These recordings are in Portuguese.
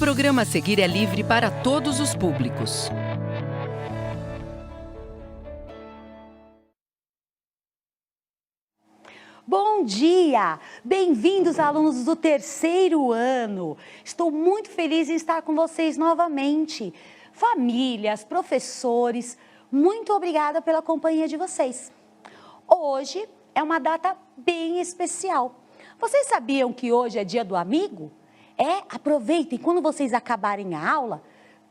programa a seguir é livre para todos os públicos. Bom dia! Bem-vindos, alunos do terceiro ano. Estou muito feliz em estar com vocês novamente. Famílias, professores, muito obrigada pela companhia de vocês. Hoje é uma data bem especial. Vocês sabiam que hoje é dia do amigo? Aproveitem, quando vocês acabarem a aula,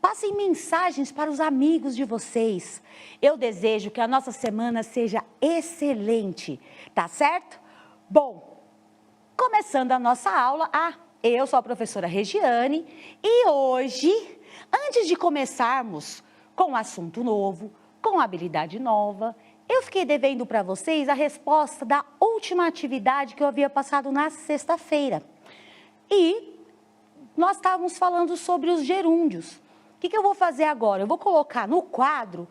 passem mensagens para os amigos de vocês. Eu desejo que a nossa semana seja excelente, tá certo? Bom, começando a nossa aula, eu sou a professora Regiane e hoje, antes de começarmos com um assunto novo, com habilidade nova, eu fiquei devendo para vocês a resposta da última atividade que eu havia passado na sexta-feira. E nós estávamos falando sobre os gerúndios. O que eu vou fazer agora? Eu vou colocar no quadro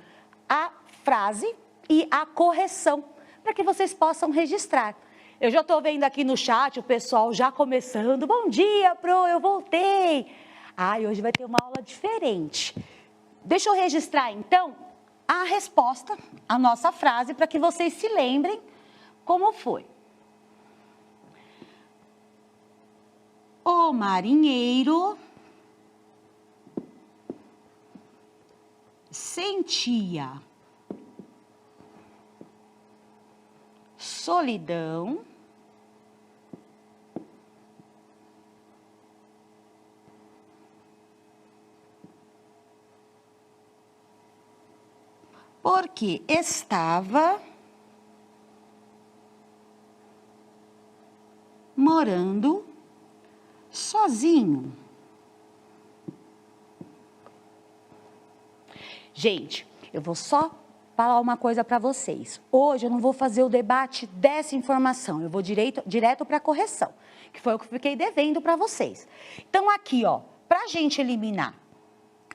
a frase e a correção, para que vocês possam registrar. Eu já estou vendo aqui no chat o pessoal já começando. Bom dia, Pro, eu voltei. Hoje vai ter uma aula diferente. Deixa eu registrar, então, a resposta, a nossa frase, para que vocês se lembrem como foi. O marinheiro sentia solidão porque estava morando sozinho. Gente, eu vou só falar uma coisa para vocês. Hoje eu não vou fazer o debate dessa informação, eu vou direto para a correção, que foi o que eu fiquei devendo para vocês. Então aqui, para a gente eliminar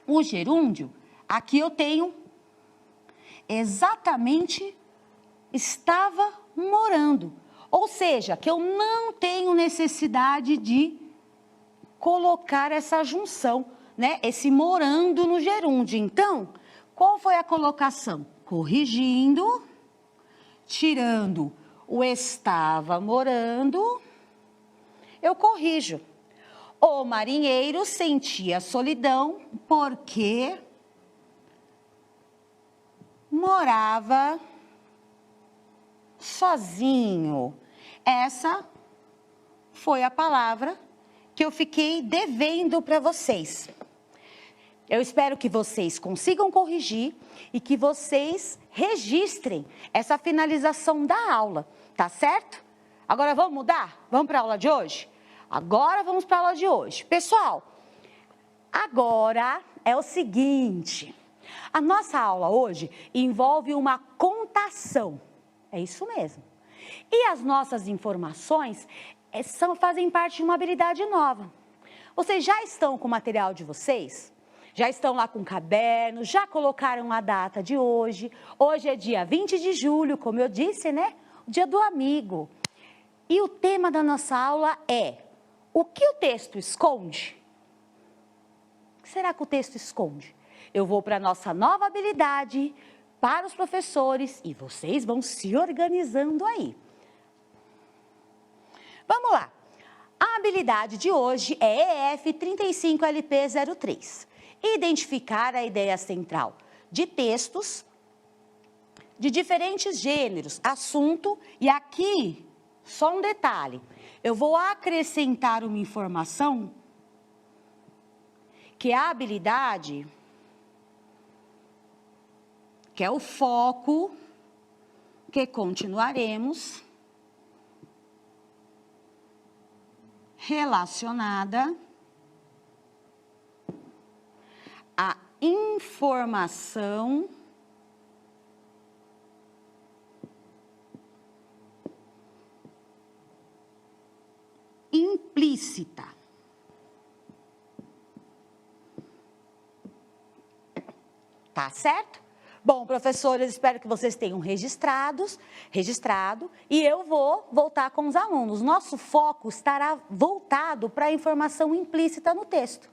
o gerúndio, aqui eu tenho exatamente estava morando. Ou seja, que eu não tenho necessidade de colocar essa junção, né? Esse morando no gerúndio. Então, qual foi a colocação? Corrigindo, tirando o estava morando, eu corrijo. O marinheiro sentia solidão porque morava sozinho. Essa foi a palavra que eu fiquei devendo para vocês. Eu espero que vocês consigam corrigir e que vocês registrem essa finalização da aula, tá certo? Agora vamos mudar? Vamos para a aula de hoje? Agora vamos para a aula de hoje. Pessoal, agora é o seguinte, a nossa aula hoje envolve uma contação, é isso mesmo. E as nossas informações fazem parte de uma habilidade nova. Vocês já estão com o material de vocês? Já estão lá com o caderno? Já colocaram a data de hoje? Hoje é dia 20 de julho, como eu disse, né? O dia do amigo. E o tema da nossa aula é: o que o texto esconde? O que será que o texto esconde? Eu vou para a nossa nova habilidade, para os professores, e vocês vão se organizando aí. Vamos lá. A habilidade de hoje é EF 35LP03. Identificar a ideia central de textos de diferentes gêneros, assunto, e aqui, só um detalhe, eu vou acrescentar uma informação que é a habilidade, que é o foco, que continuaremos, relacionada à informação implícita. Tá certo? Bom, professores, espero que vocês tenham registrado e eu vou voltar com os alunos. Nosso foco estará voltado para a informação implícita no texto.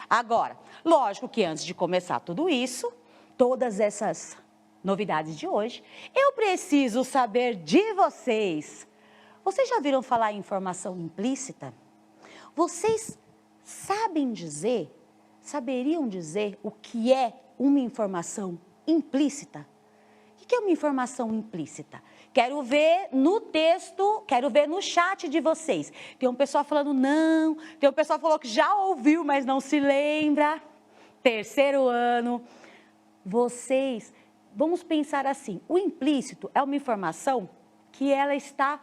Agora, lógico que antes de começar tudo isso, todas essas novidades de hoje, eu preciso saber de vocês. Vocês já viram falar em informação implícita? Vocês saberiam dizer o que é uma informação implícita? O que é uma informação implícita? Quero ver no texto, quero ver no chat de vocês. Tem um pessoal falando não, tem um pessoal que falou que já ouviu, mas não se lembra. Terceiro ano. Vocês, vamos pensar assim, o implícito é uma informação que ela está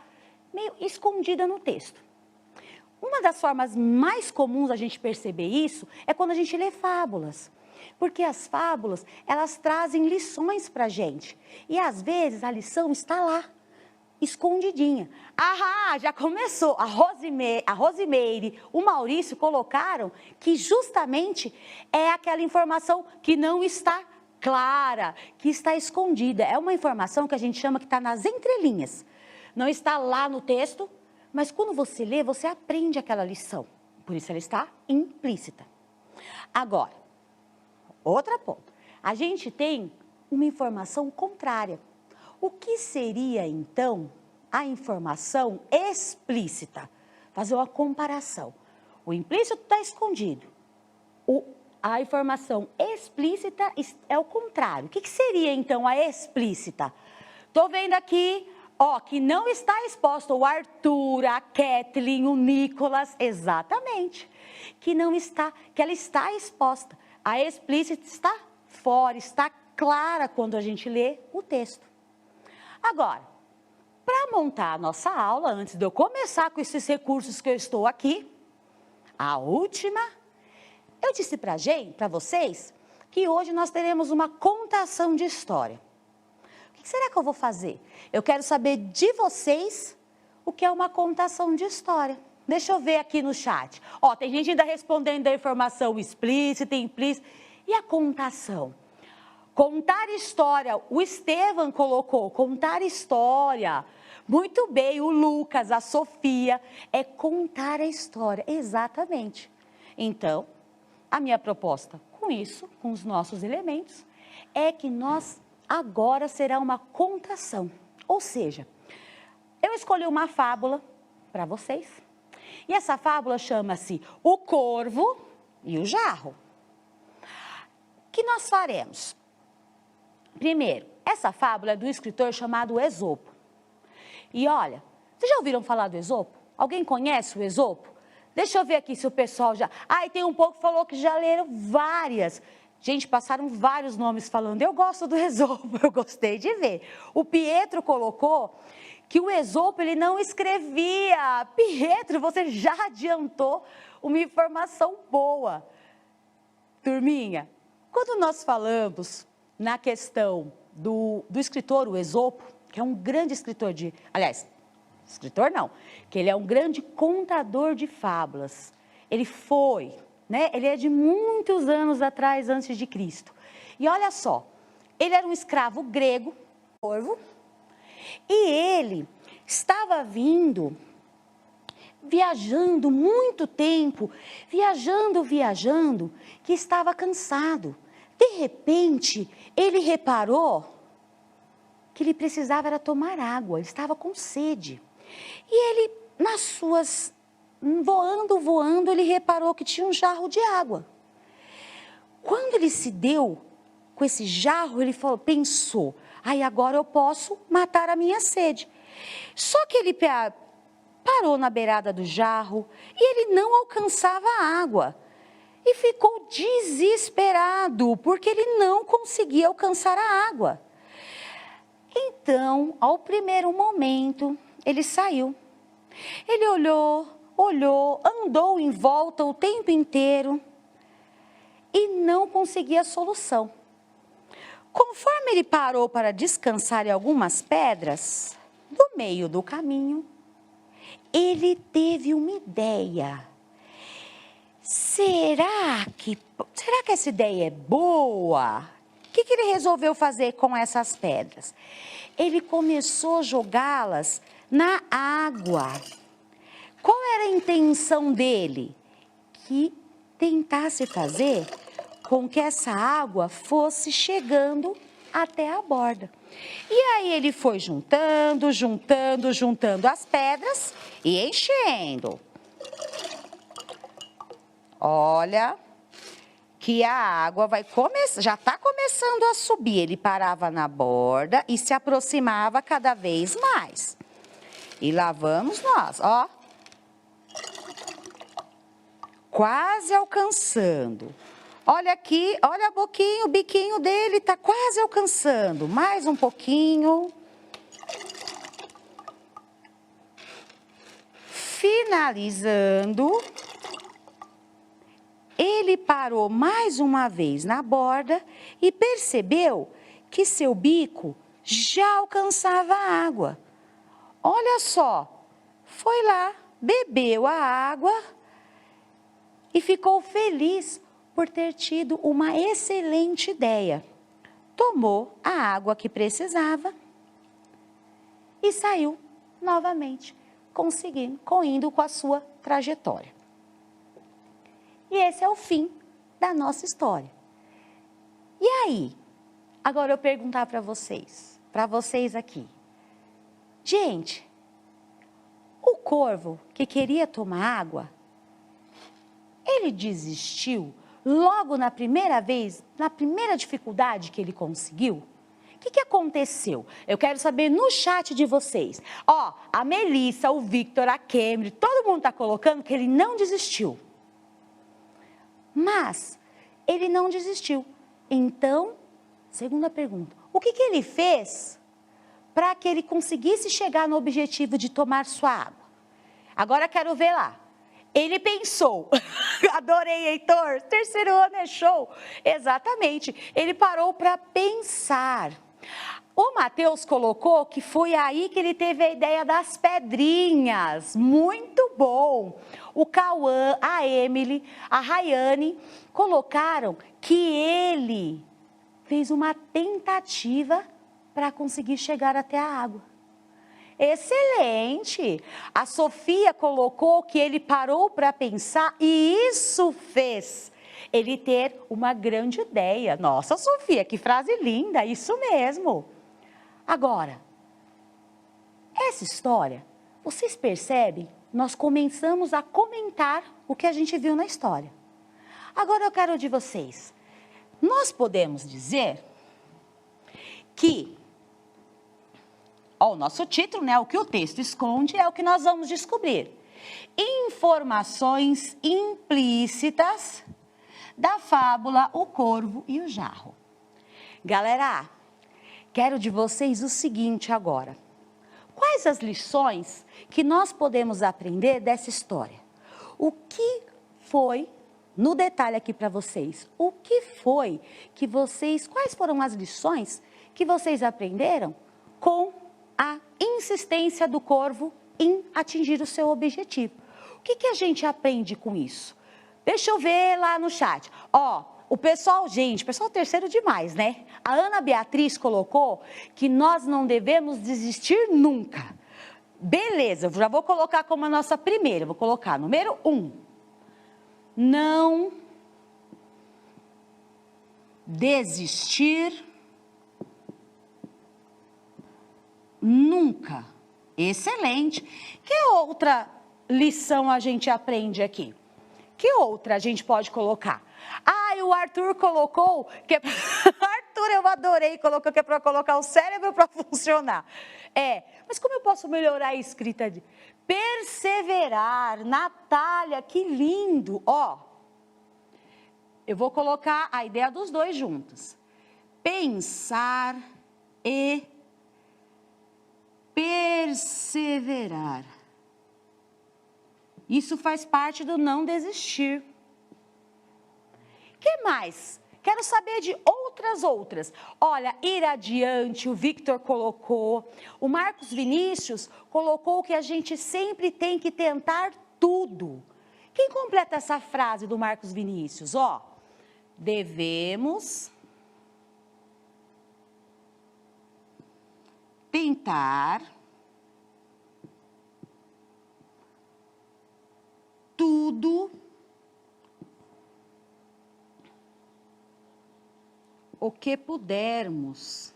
meio escondida no texto. Uma das formas mais comuns a gente perceber isso é quando a gente lê fábulas. Porque as fábulas, elas trazem lições para a gente. E às vezes a lição está lá, escondidinha. Ah, já começou. A Rosimeire, o Maurício colocaram que justamente é aquela informação que não está clara, que está escondida. É uma informação que a gente chama que está nas entrelinhas. Não está lá no texto, mas quando você lê, você aprende aquela lição. Por isso ela está implícita. Agora, outro ponto. A gente tem uma informação contrária. O que seria, então, a informação explícita? Fazer uma comparação. O implícito está escondido. A informação explícita é o contrário. O que seria, então, a explícita? Estou vendo aqui, ó, que não está exposto o Arthur, a Kathleen, o Nicolas, exatamente. Que ela está exposta. A explícita está fora, está clara quando a gente lê o texto. Agora, para montar a nossa aula, antes de eu começar com esses recursos que eu estou aqui, a última, eu disse para vocês que hoje nós teremos uma contação de história. O que será que eu vou fazer? Eu quero saber de vocês o que é uma contação de história. Deixa eu ver aqui no chat. Ó, tem gente ainda respondendo a informação explícita, implícita. E a contação? Contar história. O Estevam colocou, contar história. Muito bem, o Lucas, a Sofia. É contar a história, exatamente. Então, a minha proposta com isso, com os nossos elementos, é que nós agora será uma contação. Ou seja, eu escolhi uma fábula para vocês. E essa fábula chama-se O Corvo e o Jarro. O que nós faremos? Primeiro, essa fábula é do escritor chamado Esopo. E olha, vocês já ouviram falar do Esopo? Alguém conhece o Esopo? Deixa eu ver aqui se o pessoal já... Ah, e tem um pouco que falou que já leram várias. Gente, passaram vários nomes falando. Eu gosto do Esopo, eu gostei de ver. O Pietro colocou que o Esopo ele não escrevia. Pietro, você já adiantou uma informação boa. Turminha, quando nós falamos na questão do escritor, o Esopo, que é um grande escritor de... Aliás, escritor não, que ele é um grande contador de fábulas. Ele foi, né? Ele é de muitos anos atrás, antes de Cristo. E olha só, ele era um escravo grego, corvo, e ele estava viajando muito tempo, viajando, que estava cansado. De repente, ele reparou que ele precisava era tomar água, ele estava com sede. E ele, voando, ele reparou que tinha um jarro de água. Quando ele se deu com esse jarro, ele pensou, agora eu posso matar a minha sede. Só que ele parou na beirada do jarro e ele não alcançava a água. E ficou desesperado, porque ele não conseguia alcançar a água. Então, ao primeiro momento, ele saiu. Ele olhou, andou em volta o tempo inteiro e não conseguia solução. Conforme ele parou para descansar em algumas pedras, no meio do caminho, ele teve uma ideia. Será que essa ideia é boa? O que ele resolveu fazer com essas pedras? Ele começou a jogá-las na água. Qual era a intenção dele? Que tentasse fazer com que essa água fosse chegando até a borda. E aí ele foi juntando as pedras e enchendo. Olha que a água vai começar, já está começando a subir. Ele parava na borda e se aproximava cada vez mais. E lá vamos nós, ó. Quase alcançando. Olha aqui, olha a boquinha, o biquinho dele tá quase alcançando. Mais um pouquinho. Finalizando. Ele parou mais uma vez na borda e percebeu que seu bico já alcançava a água. Olha só, foi lá, bebeu a água e ficou feliz por ter tido uma excelente ideia. Tomou a água que precisava e saiu novamente, indo com a sua trajetória. E esse é o fim da nossa história. E aí? Agora eu perguntar para vocês aqui. Gente, o corvo que queria tomar água, ele desistiu logo na primeira vez, na primeira dificuldade que ele conseguiu? O que aconteceu? Eu quero saber no chat de vocês. Ó, a Melissa, o Victor, a Kemry, todo mundo está colocando que ele não desistiu. Mas ele não desistiu. Então, segunda pergunta, o que ele fez para que ele conseguisse chegar no objetivo de tomar sua água? Agora quero ver lá. Ele pensou, adorei, Heitor, terceiro ano é show. Exatamente, ele parou para pensar. O Matheus colocou que foi aí que ele teve a ideia das pedrinhas, muito bom. O Cauã, a Emily, a Rayane colocaram que ele fez uma tentativa para conseguir chegar até a água. Excelente! A Sofia colocou que ele parou para pensar e isso fez ele ter uma grande ideia. Nossa, Sofia, que frase linda, isso mesmo. Agora, essa história, vocês percebem? Nós começamos a comentar o que a gente viu na história. Agora eu quero de vocês. Nós podemos dizer que o nosso título, né, o que o texto esconde, é o que nós vamos descobrir. Informações implícitas da fábula O Corvo e o Jarro. Galera, quero de vocês o seguinte agora. Quais as lições que nós podemos aprender dessa história? O que foi, no detalhe aqui para vocês, o que foi que vocês, quais foram as lições que vocês aprenderam com a insistência do corvo em atingir o seu objetivo? O que a gente aprende com isso? Deixa eu ver lá no chat. Ó, o pessoal, gente, o pessoal terceiro demais, né? A Ana Beatriz colocou que nós não devemos desistir nunca. Beleza, eu já vou colocar como a nossa primeira, vou colocar número 1. Não desistir nunca. Excelente. Que outra lição a gente aprende aqui? Que outra a gente pode colocar? Ah, e o Arthur colocou que é pra... Arthur, eu adorei, colocou que é para colocar o cérebro para funcionar. Mas como eu posso melhorar a escrita? Perseverar. Natália, que lindo. Ó, eu vou colocar a ideia dos dois juntos. Pensar e perseverar. Isso faz parte do não desistir. O que mais? Quero saber de outras. Olha, ir adiante, o Victor colocou. O Marcos Vinícius colocou que a gente sempre tem que tentar tudo. Quem completa essa frase do Marcos Vinícius? Ó, devemos tentar tudo o que pudermos.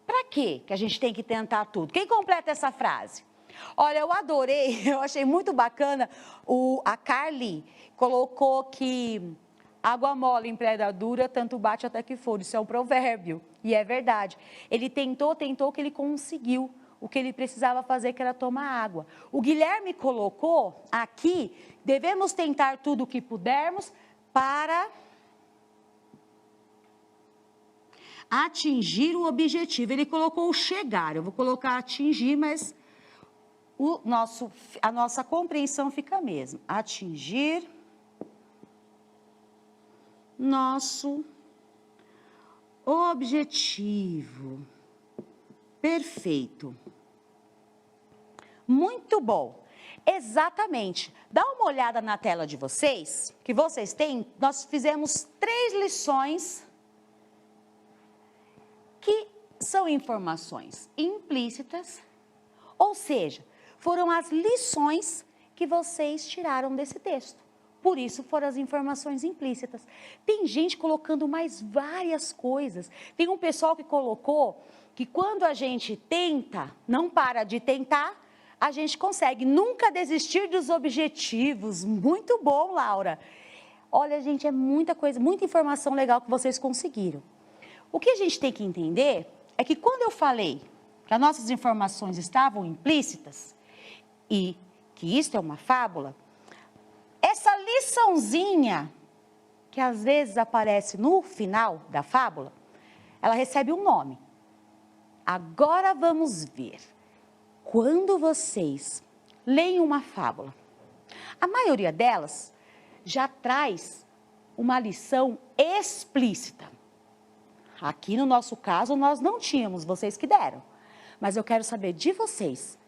Para quê que a gente tem que tentar tudo? Quem completa essa frase? Olha, eu adorei, eu achei muito bacana, a Carly colocou que água mole em pedra dura, tanto bate até que for, isso é um provérbio, e é verdade. Ele tentou que ele conseguiu o que ele precisava fazer, que era tomar água. O Guilherme colocou aqui, devemos tentar tudo o que pudermos para atingir o objetivo. Ele colocou o chegar, eu vou colocar atingir, mas a nossa compreensão fica a mesma. Atingir nosso objetivo. Perfeito. Muito bom. Exatamente. Dá uma olhada na tela de vocês, que vocês têm, nós fizemos 3 lições que são informações implícitas, ou seja, foram as lições que vocês tiraram desse texto. Por isso foram as informações implícitas. Tem gente colocando mais várias coisas. Tem um pessoal que colocou que quando a gente tenta, não para de tentar, a gente consegue nunca desistir dos objetivos. Muito bom, Laura. Olha, gente, é muita coisa, muita informação legal que vocês conseguiram. O que a gente tem que entender é que quando eu falei que as nossas informações estavam implícitas e que isto é uma fábula, essa liçãozinha que às vezes aparece no final da fábula, ela recebe um nome. Agora vamos ver. Quando vocês leem uma fábula, a maioria delas já traz uma lição explícita. Aqui no nosso caso nós não tínhamos, vocês que deram. Mas eu quero saber de vocês,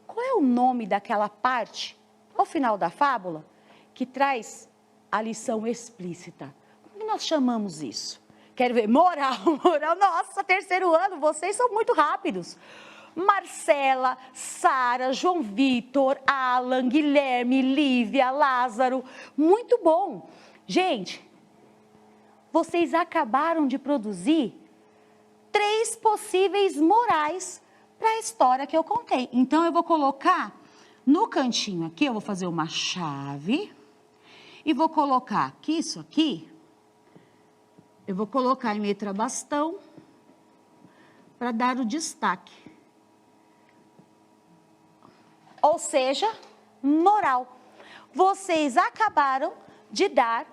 qual é o nome daquela parte, ao final da fábula, que traz a lição explícita? Como nós chamamos isso? Quero ver, moral, moral. Nossa, 3º ano, vocês são muito rápidos. Marcela, Sara, João Vitor, Alan, Guilherme, Lívia, Lázaro. Muito bom. Gente, vocês acabaram de produzir 3 possíveis morais para a história que eu contei. Então, eu vou colocar no cantinho aqui, eu vou fazer uma chave e vou colocar aqui, isso aqui, eu vou colocar em letra bastão para dar o destaque. Ou seja, moral. Vocês acabaram de dar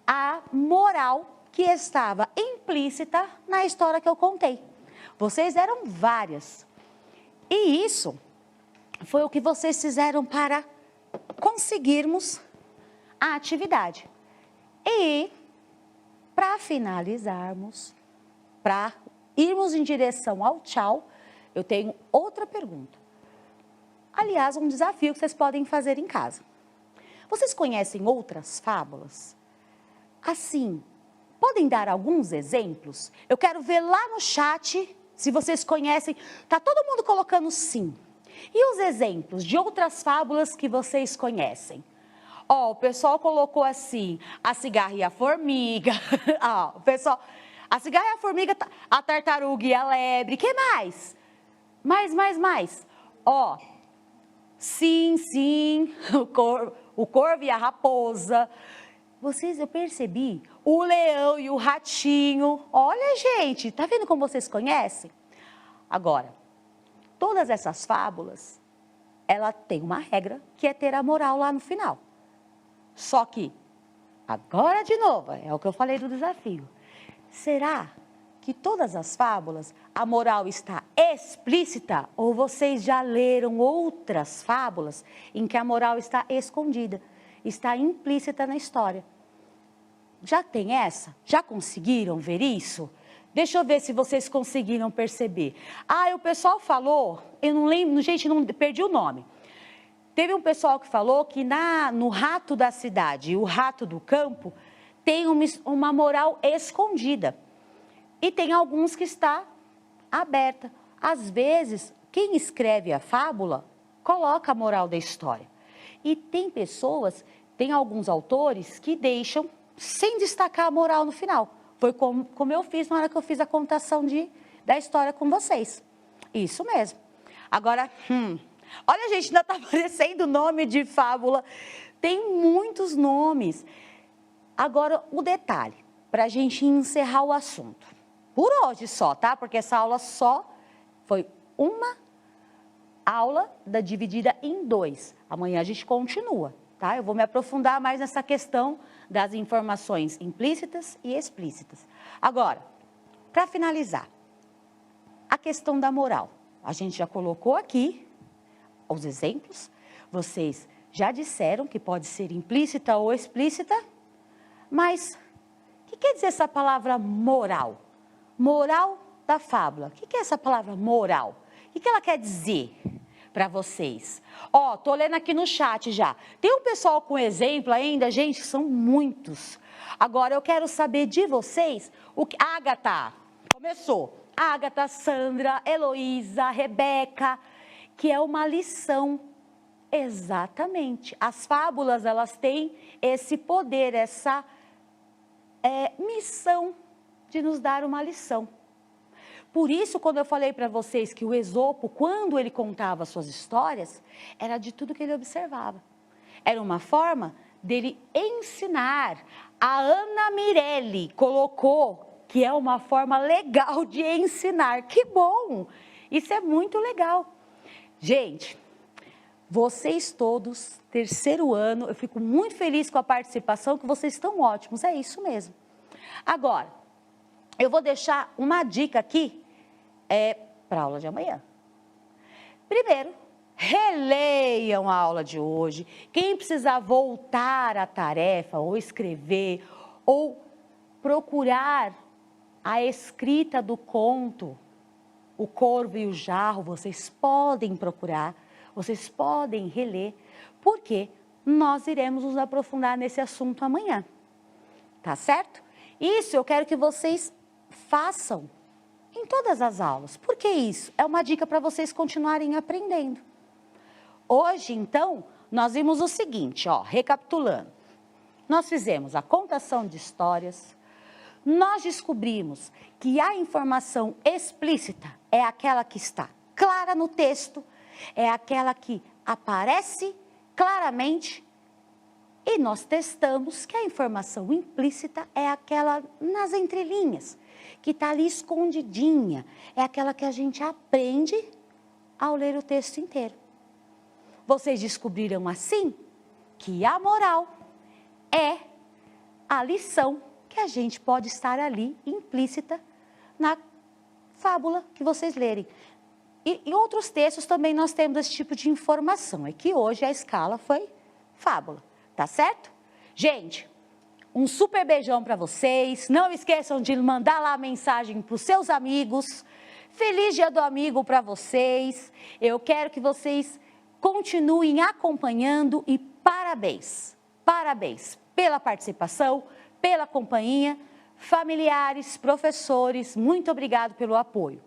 a moral que estava implícita na história que eu contei. Vocês deram várias. E isso foi o que vocês fizeram para conseguirmos a atividade. E para finalizarmos, para irmos em direção ao tchau, eu tenho outra pergunta. Aliás, um desafio que vocês podem fazer em casa. Vocês conhecem outras fábulas? Assim, podem dar alguns exemplos? Eu quero ver lá no chat se vocês conhecem. Tá todo mundo colocando sim. E os exemplos de outras fábulas que vocês conhecem? Ó, o pessoal colocou assim, a cigarra e a formiga. Ó, o pessoal, a cigarra e a formiga, a tartaruga e a lebre. Que mais? Mais. Ó, sim, o corvo e a raposa. Vocês, eu percebi, o leão e o ratinho. Olha, gente, tá vendo como vocês conhecem? Agora, todas essas fábulas, ela tem uma regra, que é ter a moral lá no final. Só que, agora de novo, é o que eu falei do desafio. Será que todas as fábulas, a moral está explícita? Ou vocês já leram outras fábulas em que a moral está escondida, está implícita na história? Já tem essa? Já conseguiram ver isso? Deixa eu ver se vocês conseguiram perceber. Ah, o pessoal falou, eu não lembro, gente, não perdi o nome. Teve um pessoal que falou que no rato da cidade e o rato do campo tem uma moral escondida. E tem alguns que está aberta. Às vezes, quem escreve a fábula coloca a moral da história. E tem pessoas, tem alguns autores que deixam sem destacar a moral no final. Foi como eu fiz na hora que eu fiz a contação da história com vocês. Isso mesmo. Agora, olha, gente, ainda está aparecendo nome de fábula. Tem muitos nomes. Agora, o detalhe, para a gente encerrar o assunto. Por hoje só, tá? Porque essa aula só foi uma aula dividida em 2. Amanhã a gente continua, tá? Eu vou me aprofundar mais nessa questão das informações implícitas e explícitas. Agora, para finalizar, a questão da moral. A gente já colocou aqui os exemplos. Vocês já disseram que pode ser implícita ou explícita, mas o que quer dizer essa palavra moral? Moral da fábula. O que é essa palavra moral? O que ela quer dizer para vocês? Ó, tô lendo aqui no chat já. Tem um pessoal com exemplo ainda, gente, são muitos. Agora eu quero saber de vocês, Ágata, começou. Ágata, Sandra, Heloísa, Rebeca, que é uma lição. Exatamente. As fábulas, elas têm esse poder, essa missão de nos dar uma lição. Por isso, quando eu falei para vocês que o Esopo, quando ele contava suas histórias, era de tudo que ele observava. Era uma forma dele ensinar. A Ana Mirelli colocou que é uma forma legal de ensinar. Que bom! Isso é muito legal. Gente, vocês todos, terceiro ano, eu fico muito feliz com a participação, que vocês estão ótimos, é isso mesmo. Agora, eu vou deixar uma dica aqui para a aula de amanhã. Primeiro, releiam a aula de hoje. Quem precisar voltar à tarefa, ou escrever, ou procurar a escrita do conto, O Corvo e o Jarro, vocês podem procurar, vocês podem reler, porque nós iremos nos aprofundar nesse assunto amanhã. Tá certo? Isso eu quero que vocês façam em todas as aulas. Por que isso? É uma dica para vocês continuarem aprendendo. Hoje, então, nós vimos o seguinte, ó, recapitulando. Nós fizemos a contação de histórias, nós descobrimos que a informação explícita é aquela que está clara no texto, é aquela que aparece claramente, e nós testamos que a informação implícita é aquela nas entrelinhas, que está ali escondidinha, é aquela que a gente aprende ao ler o texto inteiro. Vocês descobriram assim que a moral é a lição que a gente pode estar ali implícita na fábula que vocês lerem. E em outros textos também nós temos esse tipo de informação, é que hoje a escala foi fábula, tá certo? Gente, um super beijão para vocês, não esqueçam de mandar lá a mensagem para os seus amigos, feliz dia do amigo para vocês, eu quero que vocês continuem acompanhando e parabéns, parabéns pela participação, pela companhia, familiares, professores, muito obrigado pelo apoio.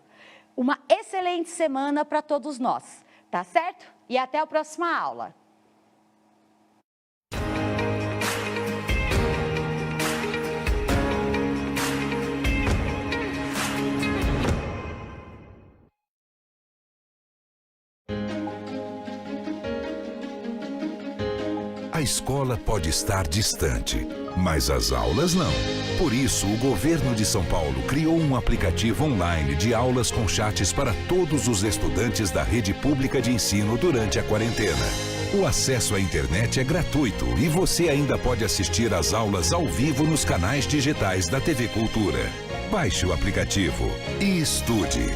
Uma excelente semana para todos nós, tá certo? E até a próxima aula. A escola pode estar distante, mas as aulas não. Por isso, o governo de São Paulo criou um aplicativo online de aulas com chats para todos os estudantes da rede pública de ensino durante a quarentena. O acesso à internet é gratuito e você ainda pode assistir às aulas ao vivo nos canais digitais da TV Cultura. Baixe o aplicativo e estude.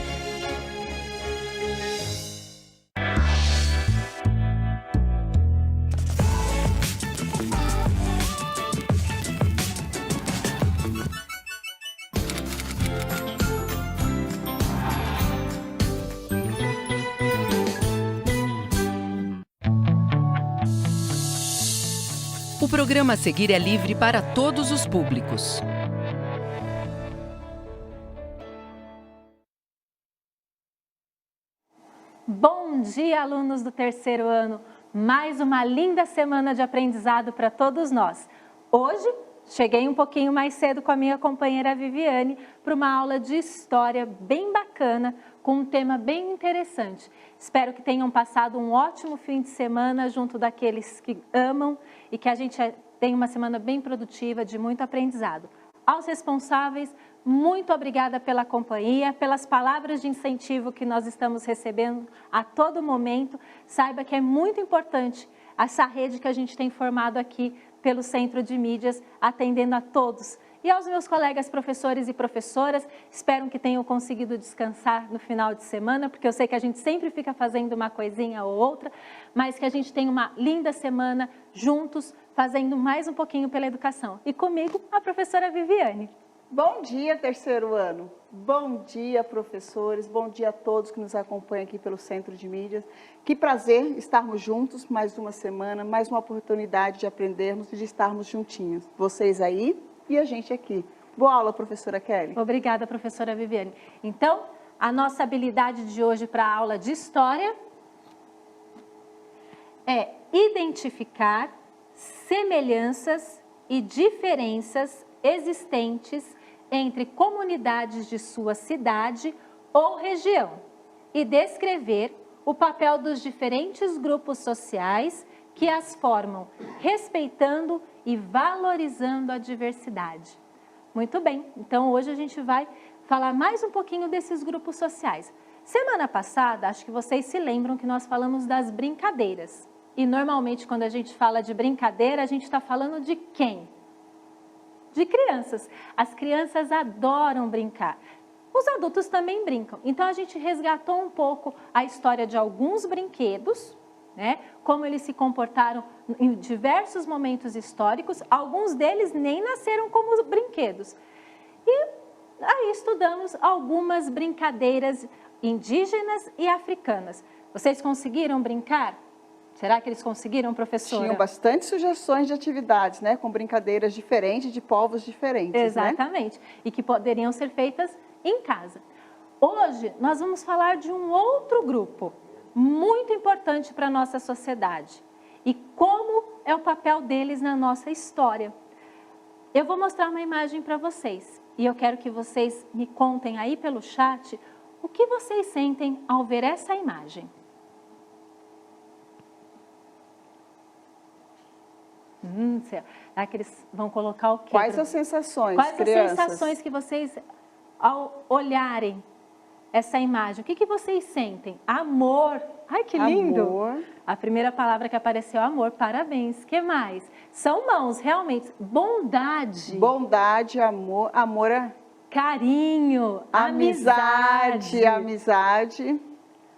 O programa a seguir é livre para todos os públicos. Bom dia, alunos do terceiro ano! Mais uma linda semana de aprendizado para todos nós. Hoje, cheguei um pouquinho mais cedo com a minha companheira Viviane para uma aula de história bem bacana, com um tema bem interessante. Espero que tenham passado um ótimo fim de semana junto daqueles que amam e que a gente tenha uma semana bem produtiva, de muito aprendizado. Aos responsáveis, muito obrigada pela companhia, pelas palavras de incentivo que nós estamos recebendo a todo momento. Saiba que é muito importante essa rede que a gente tem formado aqui pelo Centro de Mídias, atendendo a todos. E aos meus colegas professores e professoras, espero que tenham conseguido descansar no final de semana, porque eu sei que a gente sempre fica fazendo uma coisinha ou outra, mas que a gente tenha uma linda semana juntos, fazendo mais um pouquinho pela educação. E comigo, a professora Viviane. Bom dia, terceiro ano. Bom dia, professores. Bom dia a todos que nos acompanham aqui pelo Centro de Mídias. Que prazer estarmos juntos mais uma semana, mais uma oportunidade de aprendermos e de estarmos juntinhos. Vocês aí e a gente aqui. Boa aula, professora Kelly. Obrigada, professora Viviane. Então, a nossa habilidade de hoje para a aula de História é identificar semelhanças e diferenças existentes entre comunidades de sua cidade ou região e descrever o papel dos diferentes grupos sociais que as formam, respeitando e valorizando a diversidade. Muito bem, então hoje a gente vai falar mais um pouquinho desses grupos sociais. Semana passada, acho que vocês se lembram que nós falamos das brincadeiras. E normalmente quando a gente fala de brincadeira, a gente está falando de quem? De crianças. As crianças adoram brincar. Os adultos também brincam. Então a gente resgatou um pouco a história de alguns brinquedos, né? Como eles se comportaram em diversos momentos históricos. Alguns deles nem nasceram como brinquedos. E aí estudamos algumas brincadeiras indígenas e africanas. Vocês conseguiram brincar? Será que eles conseguiram, professora? Tinham bastante sugestões de atividades, né? Com brincadeiras diferentes, de povos diferentes, exatamente, né? E que poderiam ser feitas em casa. Hoje, nós vamos falar de um outro grupo, muito importante para a nossa sociedade. E como é o papel deles na nossa história. Eu vou mostrar uma imagem para vocês. E eu quero que vocês me contem aí pelo chat o que vocês sentem ao ver essa imagem. Será que eles vão colocar o quê? Quais as sensações, Quais crianças? as sensações que vocês, ao olharem essa imagem, o que vocês sentem? Amor. Ai, que lindo! Amor. A primeira palavra que apareceu é amor. Parabéns. O que mais? São mãos, realmente. Bondade. Bondade, amor. Amor é... Carinho. Amizade. Amizade.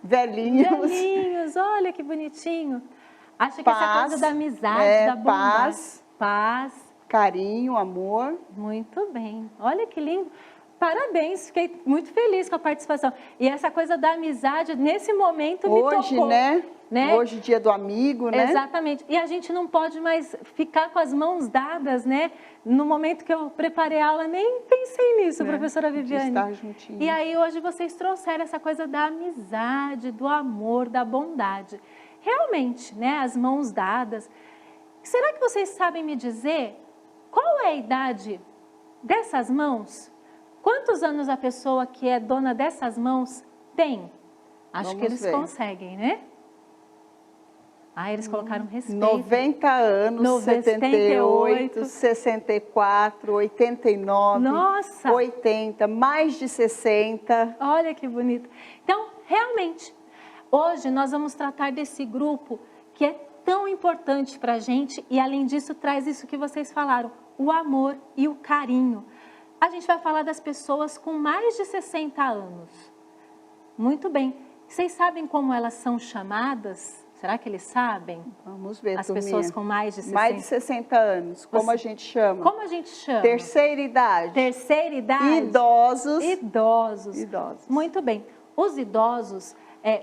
Velhinhos. Velhinhos. Olha que bonitinho. Acho que Paz, essa coisa da amizade, da bondade. Paz, carinho, amor. Muito bem. Olha que lindo. Parabéns, fiquei muito feliz com a participação. E essa coisa da amizade, nesse momento, me tocou. Né? Hoje, dia do amigo, né? Exatamente. E a gente não pode mais ficar com as mãos dadas, né? No momento que eu preparei a aula, nem pensei nisso, professora Viviane. De estar juntinho. E aí, hoje, vocês trouxeram essa coisa da amizade, do amor, da bondade. Realmente, né, as mãos dadas. Será que vocês sabem me dizer qual é a idade dessas mãos? Quantos anos a pessoa que é dona dessas mãos tem? Acho que eles conseguem, né? Ah, eles colocaram respeito. 90 anos, 78, 64, 89, Nossa! 80, mais de 60. Olha que bonito. Então, realmente, hoje nós vamos tratar desse grupo que é tão importante para a gente e, além disso, traz isso que vocês falaram, o amor e o carinho. A gente vai falar das pessoas com mais de 60 anos. Muito bem. Vocês sabem como elas são chamadas? Será que eles sabem? Vamos ver, as turminha. Pessoas com mais de 60. Mais de 60 anos. Como a gente chama? Como a gente chama? Terceira idade. Terceira idade? Idosos. Idosos. Idosos. Muito bem. Os idosos,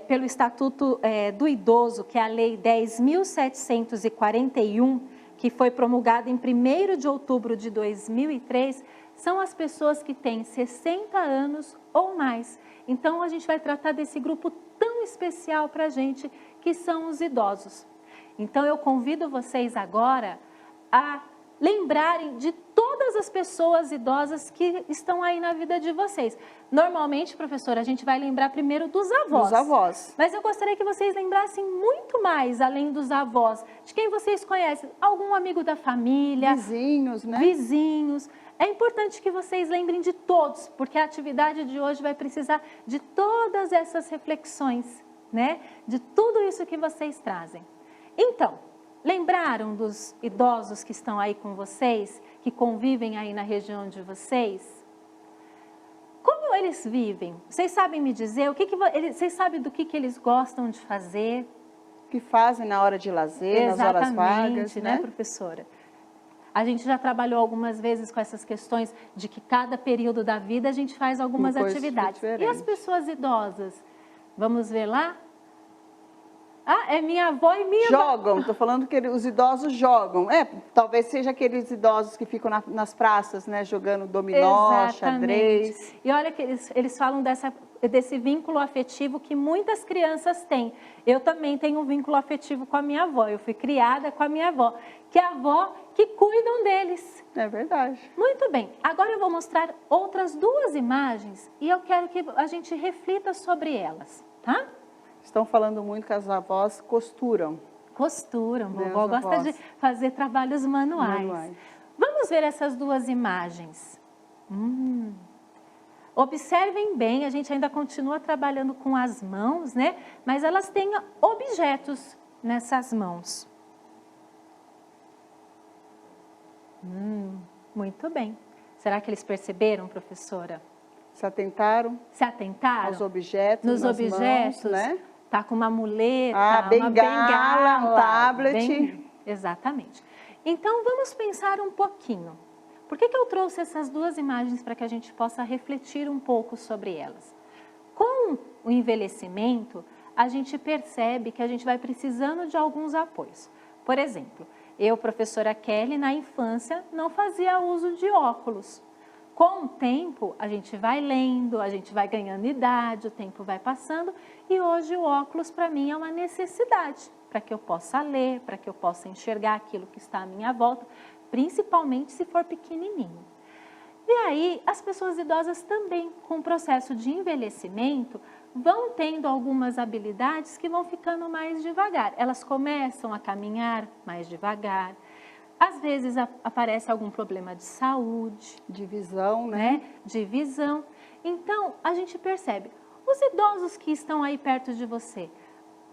pelo Estatuto do Idoso, que é a Lei 10.741, que foi promulgada em 1º de outubro de 2003, são as pessoas que têm 60 anos ou mais. Então, a gente vai tratar desse grupo tão especial para a gente, que são os idosos. Então, eu convido vocês agora a lembrarem de todas as pessoas idosas que estão aí na vida de vocês. Normalmente, professora, a gente vai lembrar primeiro dos avós. Dos avós. Mas eu gostaria que vocês lembrassem muito mais, além dos avós, de quem vocês conhecem. Algum amigo da família. Vizinhos, né? Vizinhos. É importante que vocês lembrem de todos, porque a atividade de hoje vai precisar de todas essas reflexões, né? De tudo isso que vocês trazem. Então, lembraram dos idosos que estão aí com vocês, que convivem aí na região de vocês? Como eles vivem? Vocês sabem me dizer? Vocês sabem do que eles gostam de fazer? O que fazem na hora de lazer, nas horas vagas, né, professora? A gente já trabalhou algumas vezes com essas questões de que cada período da vida a gente faz algumas atividades. E as pessoas idosas? Vamos ver lá? Ah, é minha avó e minha... Jogam, estou falando que os idosos jogam. Talvez seja aqueles idosos que ficam nas praças, né, jogando dominó, xadrez. E olha que eles falam desse vínculo afetivo que muitas crianças têm. Eu também tenho um vínculo afetivo com a minha avó. Eu fui criada com a minha avó, que é a avó que cuidam deles. É verdade. Muito bem. Agora eu vou mostrar outras duas imagens e eu quero que a gente reflita sobre elas, tá? Estão falando muito que as avós costuram. Costuram, vovó gosta de fazer trabalhos manuais. Vamos ver essas duas imagens. Observem bem, a gente ainda continua trabalhando com as mãos, né? Mas elas têm objetos nessas mãos. Muito bem. Será que eles perceberam, professora? Se atentaram? Se atentaram? Aos objetos, nos objetos, mãos, né? Tá com uma muleta, bengala, uma bengala, um tablet. Exatamente. Então, vamos pensar um pouquinho. Por que eu trouxe essas duas imagens para que a gente possa refletir um pouco sobre elas? Com o envelhecimento, a gente percebe que a gente vai precisando de alguns apoios. Por exemplo, eu, professora Kelly, na infância, não fazia uso de óculos. Com o tempo, a gente vai lendo, a gente vai ganhando idade, o tempo vai passando e hoje o óculos para mim é uma necessidade, para que eu possa ler, para que eu possa enxergar aquilo que está à minha volta, principalmente se for pequenininho. E aí, as pessoas idosas também, com o processo de envelhecimento, vão tendo algumas habilidades que vão ficando mais devagar. Elas começam a caminhar mais devagar. Às vezes aparece algum problema de saúde. De visão, né? De visão. Então, a gente percebe, os idosos que estão aí perto de você,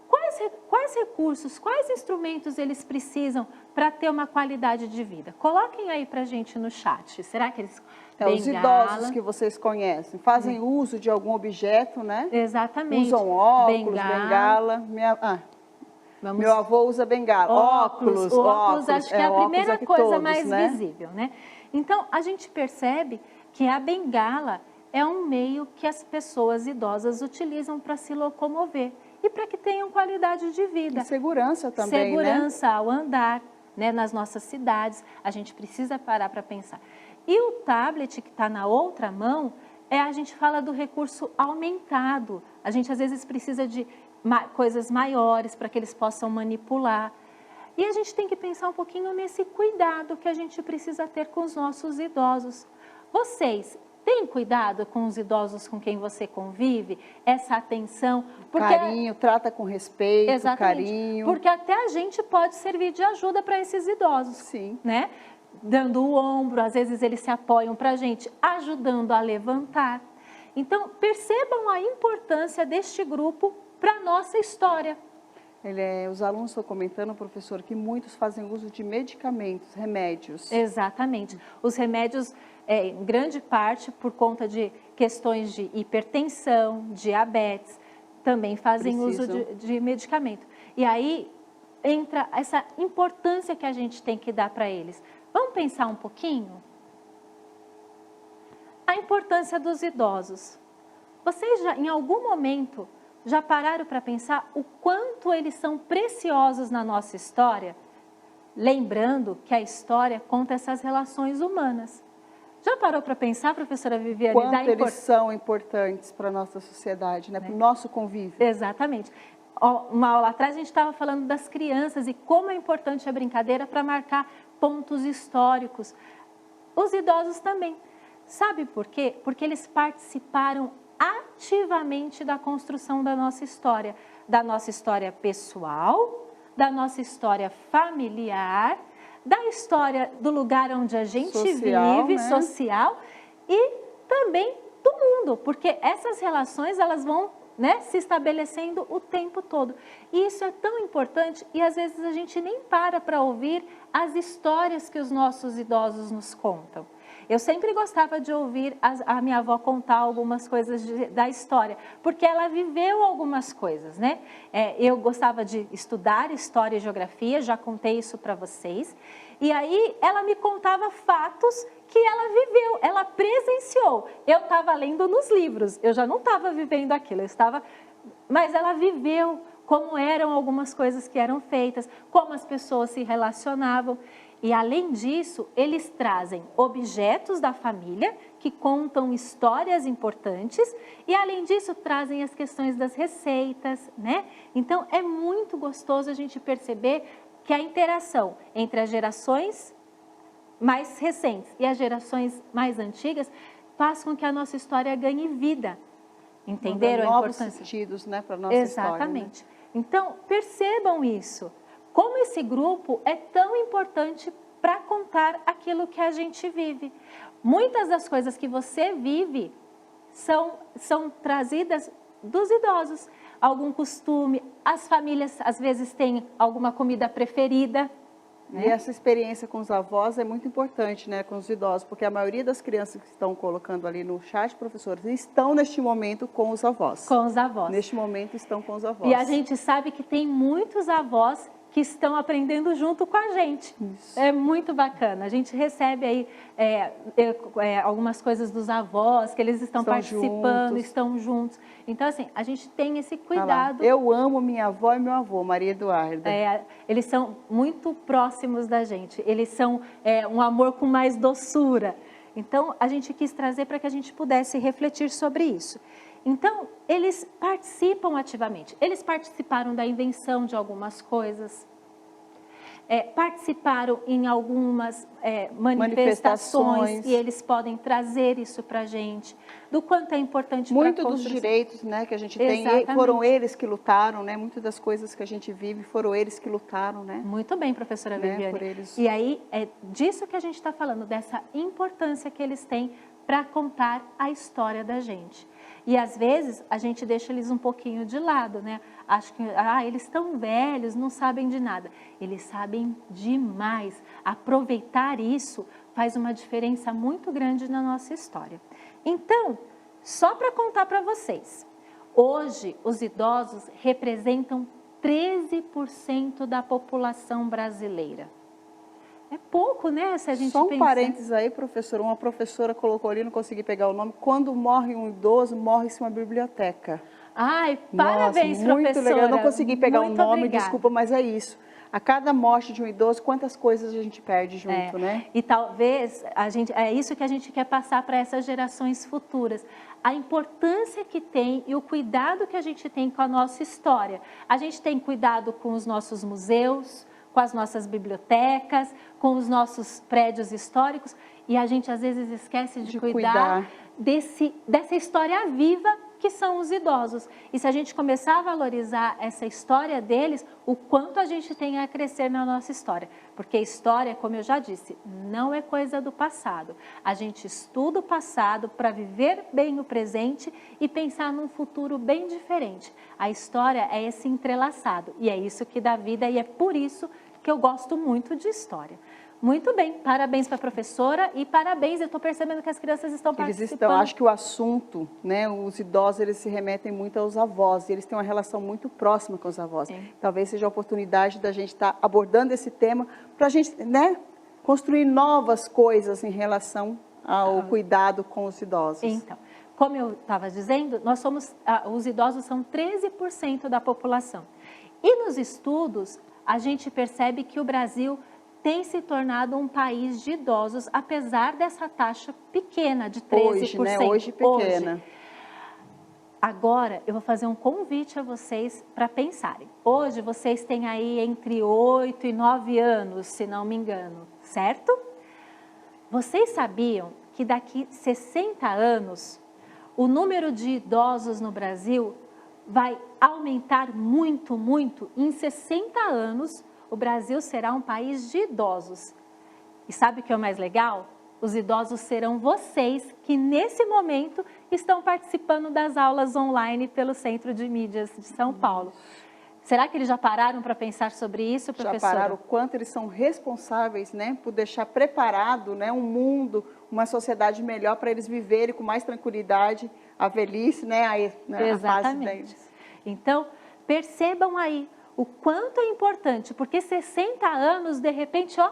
quais recursos, quais instrumentos eles precisam para ter uma qualidade de vida? Coloquem aí para a gente no chat. Será que eles... Os idosos que vocês conhecem, fazem uso de algum objeto, né? Exatamente. Usam óculos, bengala. Meu avô usa bengala. Óculos, acho que é a primeira coisa todos, mais né? visível, né? Então, a gente percebe que a bengala é um meio que as pessoas idosas utilizam para se locomover e para que tenham qualidade de vida. E segurança também, segurança, né? Ao andar, né, nas nossas cidades, a gente precisa parar para pensar. E o tablet que está na outra mão, a gente fala do recurso aumentado. A gente às vezes precisa de coisas maiores para que eles possam manipular. E a gente tem que pensar um pouquinho nesse cuidado que a gente precisa ter com os nossos idosos. Vocês têm cuidado com os idosos com quem você convive? Essa atenção? Porque... Carinho, trata com respeito, exatamente, carinho. Porque até a gente pode servir de ajuda para esses idosos. Sim. Né? Dando o ombro, às vezes eles se apoiam para a gente, ajudando a levantar. Então, percebam a importância deste grupo para a nossa história. Os alunos estão comentando, professor, que muitos fazem uso de medicamentos, remédios. Exatamente. Os remédios, em grande parte, por conta de questões de hipertensão, diabetes, também fazem uso de medicamento. E aí entra essa importância que a gente tem que dar para eles. Vamos pensar um pouquinho? A importância dos idosos. Vocês já, em algum momento, já pararam para pensar o quanto eles são preciosos na nossa história? Lembrando que a história conta essas relações humanas. Já parou para pensar, professora Viviane? Quanto eles são importantes para a nossa sociedade, né? Para o nosso convívio. Exatamente. Uma aula atrás a gente estava falando das crianças e como é importante a brincadeira para marcar pontos históricos. Os idosos também. Sabe por quê? Porque eles participaram ativamente da construção da nossa história pessoal, da nossa história familiar, da história do lugar onde a gente social, vive, né? social, e também do mundo, porque essas relações elas vão, né, se estabelecendo o tempo todo. E isso é tão importante e às vezes a gente nem para ouvir as histórias que os nossos idosos nos contam. Eu sempre gostava de ouvir a minha avó contar algumas coisas da história, porque ela viveu algumas coisas, né? Eu gostava de estudar história e geografia, já contei isso para vocês. E aí ela me contava fatos que ela viveu, ela presenciou. Eu estava lendo nos livros, eu já não estava vivendo aquilo, mas ela viveu como eram algumas coisas que eram feitas, como as pessoas se relacionavam. E além disso, eles trazem objetos da família que contam histórias importantes e além disso trazem as questões das receitas, né? Então é muito gostoso a gente perceber que a interação entre as gerações mais recentes e as gerações mais antigas faz com que a nossa história ganhe vida. Entenderam a importância? Novos sentidos, né, para a nossa Exatamente. história, né? Então, percebam isso. Como esse grupo é tão importante para contar aquilo que a gente vive. Muitas das coisas que você vive são trazidas dos idosos. Algum costume, as famílias às vezes têm alguma comida preferida. E essa experiência com os avós é muito importante, né, com os idosos, porque a maioria das crianças que estão colocando ali no chat, professores, estão neste momento com os avós. Com os avós. Neste momento estão com os avós. E a gente sabe que tem muitos avós que estão aprendendo junto com a gente. Isso. É muito bacana. A gente recebe aí algumas coisas dos avós, que eles estão participando, juntos. estão juntos. Então, assim, a gente tem esse cuidado. Eu amo minha avó e meu avô, Maria Eduarda. Eles são muito próximos da gente. Eles são um amor com mais doçura. Então, a gente quis trazer para que a gente pudesse refletir sobre isso. Então, eles participam ativamente. Eles participaram da invenção de algumas coisas, participaram em algumas manifestações e eles podem trazer isso para a gente, do quanto é importante para a Muito dos direitos, né, que a gente tem, foram eles que lutaram, né? Muitas das coisas que a gente vive foram eles que lutaram, né? Muito bem, professora Viviane. Por eles. E aí, é disso que a gente está falando, dessa importância que eles têm para contar a história da gente. E às vezes a gente deixa eles um pouquinho de lado, né? Acho que eles estão velhos, não sabem de nada. Eles sabem demais. Aproveitar isso faz uma diferença muito grande na nossa história. Então, só para contar para vocês, hoje os idosos representam 13% da população brasileira. É pouco, né, se a gente Só um pensar. parênteses aí, professora. Uma professora colocou ali, não consegui pegar o nome. Quando morre um idoso, morre-se uma biblioteca. Ai, parabéns, Nossa, muito professora. legal. Eu não consegui pegar o nome, obrigada. desculpa, mas é isso. A cada morte de um idoso, quantas coisas a gente perde junto, né? E talvez é isso que a gente quer passar para essas gerações futuras. A importância que tem e o cuidado que a gente tem com a nossa história. A gente tem cuidado com os nossos museus, com as nossas bibliotecas, com os nossos prédios históricos, e a gente às vezes esquece de cuidar dessa história viva que são os idosos. E se a gente começar a valorizar essa história deles, o quanto a gente tem a crescer na nossa história. Porque história, como eu já disse, não é coisa do passado. A gente estuda o passado para viver bem o presente e pensar num futuro bem diferente. A história é esse entrelaçado e é isso que dá vida e é por isso que eu gosto muito de história. Muito bem, parabéns para a professora e parabéns, eu estou percebendo que as crianças estão participando. Acho que o assunto, né, os idosos, eles se remetem muito aos avós, e eles têm uma relação muito próxima com os avós. Sim. Talvez seja a oportunidade da gente estar abordando esse tema para a gente, né, construir novas coisas em relação ao cuidado com os idosos. Então, como eu estava dizendo, os idosos são 13% da população. E nos estudos, a gente percebe que o Brasil tem se tornado um país de idosos, apesar dessa taxa pequena de 13%. Hoje, né? Hoje pequena. Agora, eu vou fazer um convite a vocês para pensarem. Hoje, vocês têm aí entre 8 e 9 anos, se não me engano, certo? Vocês sabiam que daqui 60 anos, o número de idosos no Brasil vai aumentar muito, muito? Em 60 anos, o Brasil será um país de idosos. E sabe o que é o mais legal? Os idosos serão vocês que, nesse momento, estão participando das aulas online pelo Centro de Mídias de São Paulo. Será que eles já pararam para pensar sobre isso, professora? Já pararam o quanto eles são responsáveis, né, por deixar preparado, né, um mundo, uma sociedade melhor para eles viverem com mais tranquilidade a velhice, né, a fase deles. Então, percebam aí o quanto é importante, porque 60 anos, de repente, ó,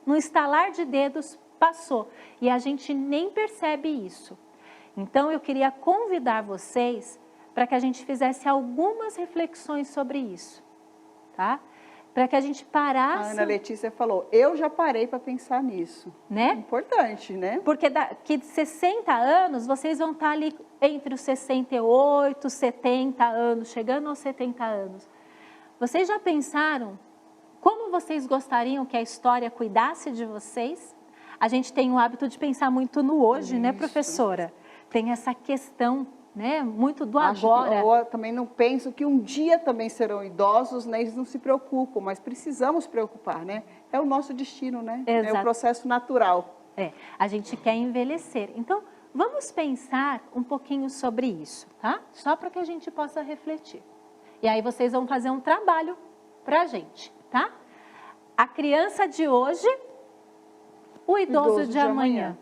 no estalar de dedos, passou. E a gente nem percebe isso. Então, eu queria convidar vocês para que a gente fizesse algumas reflexões sobre isso, tá? Para que a gente parasse... A Ana Letícia falou, eu já parei para pensar nisso. Né? Importante, né? Porque daqui de 60 anos, vocês vão estar ali entre os 68, 70 anos, chegando aos 70 anos. Vocês já pensaram como vocês gostariam que a história cuidasse de vocês? A gente tem o hábito de pensar muito no hoje, né, professora? Tem essa questão, né, muito do agora. Eu também não penso que um dia também serão idosos, né? Eles não se preocupam, mas precisamos preocupar, né? É o nosso destino, né? Exato. É o processo natural. A gente quer envelhecer. Então, vamos pensar um pouquinho sobre isso, tá? Só para que a gente possa refletir. E aí vocês vão fazer um trabalho para a gente, tá? A criança de hoje, o idoso de amanhã.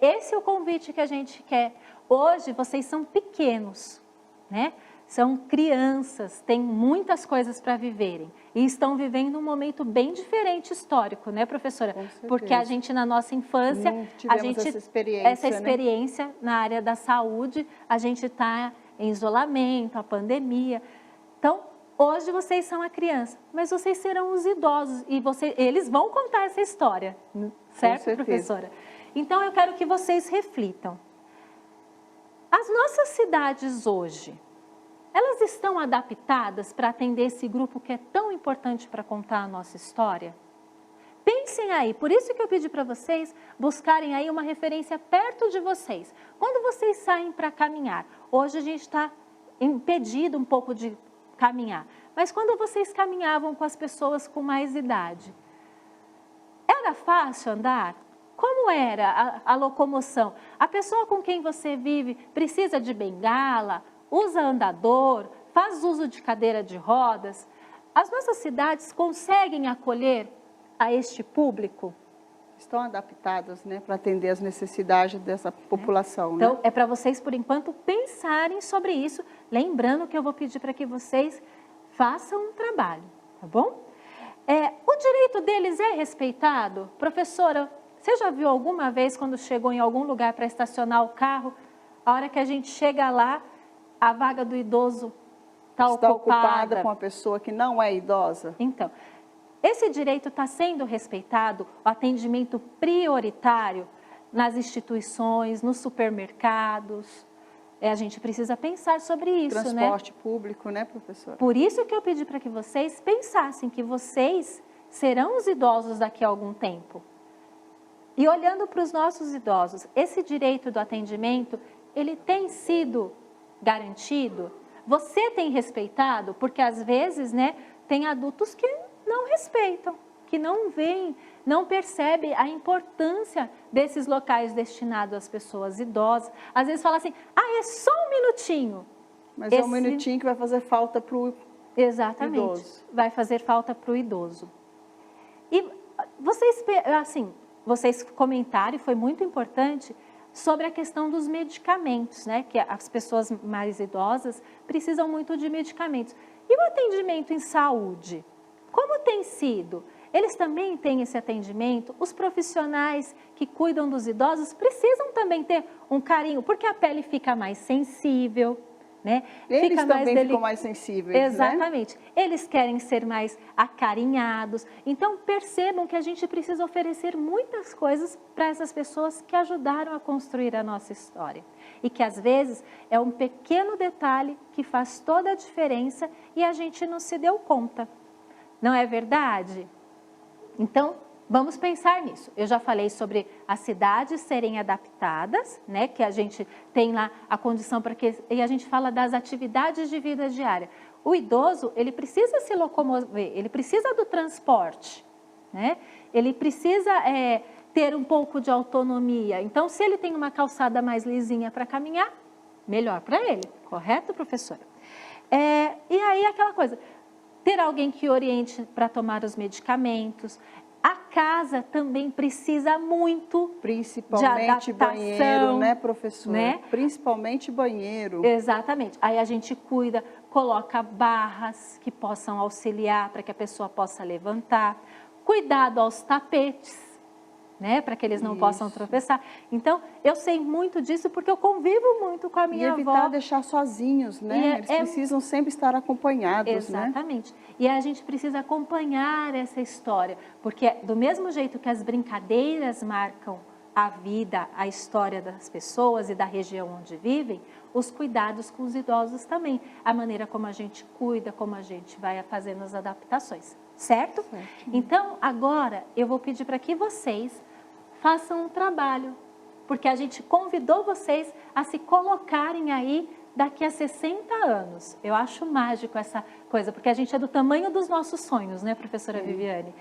Esse é o convite que a gente quer. Hoje vocês são pequenos, né? São crianças, têm muitas coisas para viverem. E estão vivendo um momento bem diferente histórico, né, professora? Com certeza. Porque a gente, na nossa infância, a gente essa experiência, né, na área da saúde, a gente está em isolamento, a pandemia. Então, hoje vocês são a criança, mas vocês serão os idosos e eles vão contar essa história, certo, professora? Então, eu quero que vocês reflitam. As nossas cidades hoje, elas estão adaptadas para atender esse grupo que é tão importante para contar a nossa história? Pensem aí, por isso que eu pedi para vocês buscarem aí uma referência perto de vocês. Quando vocês saem para caminhar, hoje a gente está impedido um pouco de caminhar, mas quando vocês caminhavam com as pessoas com mais idade, era fácil andar? Como era a locomoção? A pessoa com quem você vive precisa de bengala, usa andador, faz uso de cadeira de rodas? As nossas cidades conseguem acolher a este público? Estão adaptadas, né, para atender as necessidades dessa população. Então, né? é para vocês, por enquanto, pensarem sobre isso. Lembrando que eu vou pedir para que vocês façam um trabalho, tá bom? O direito deles é respeitado? Professora, você já viu alguma vez, quando chegou em algum lugar para estacionar o carro, a hora que a gente chega lá, a vaga do idoso está ocupada com a pessoa que não é idosa? Então, esse direito está sendo respeitado, o atendimento prioritário nas instituições, nos supermercados. A gente precisa pensar sobre isso, Transporte público, né, professora? Por isso que eu pedi para que vocês pensassem que vocês serão os idosos daqui a algum tempo. E olhando para os nossos idosos, esse direito do atendimento, ele tem sido garantido? Você tem respeitado? Porque às vezes, né, tem adultos que não respeitam, que não veem, não percebem a importância desses locais destinados às pessoas idosas. Às vezes fala assim, é só um minutinho. Mas é um minutinho que vai fazer falta para o Exatamente, idoso. Vai fazer falta para o idoso. E vocês comentaram, e foi muito importante, sobre a questão dos medicamentos, né? Que as pessoas mais idosas precisam muito de medicamentos. E o atendimento em saúde? Como tem sido? Eles também têm esse atendimento? Os profissionais que cuidam dos idosos precisam também ter um carinho, porque a pele fica mais sensível, né? Eles também ficam mais sensíveis, Exatamente. Né? Eles querem ser mais acarinhados. Então, percebam que a gente precisa oferecer muitas coisas para essas pessoas que ajudaram a construir a nossa história. E que, às vezes, é um pequeno detalhe que faz toda a diferença e a gente não se deu conta. Não é verdade? Então, vamos pensar nisso. Eu já falei sobre as cidades serem adaptadas, né? Que a gente tem lá a condição para que... E a gente fala das atividades de vida diária. O idoso, ele precisa se locomover, ele precisa do transporte, né? Ele precisa ter um pouco de autonomia. Então, se ele tem uma calçada mais lisinha para caminhar, melhor para ele. Correto, professora? E aí, aquela coisa... Ter alguém que oriente para tomar os medicamentos. A casa também precisa muito principalmente de adaptação, banheiro, né, professora? Né? Principalmente banheiro. Exatamente. Aí a gente cuida, coloca barras que possam auxiliar para que a pessoa possa levantar. Cuidado aos tapetes, né, para que eles não possam tropeçar. Então, eu sei muito disso porque eu convivo muito com a minha avó. E evitar deixar sozinhos, né? Eles precisam sempre estar acompanhados, exatamente. Né? E a gente precisa acompanhar essa história, porque do mesmo jeito que as brincadeiras marcam a vida, a história das pessoas e da região onde vivem, os cuidados com os idosos também. A maneira como a gente cuida, como a gente vai fazendo as adaptações. Certo? Então, agora eu vou pedir para que vocês façam um trabalho, porque a gente convidou vocês a se colocarem aí daqui a 60 anos. Eu acho mágico essa coisa, porque a gente é do tamanho dos nossos sonhos, né, professora Viviane?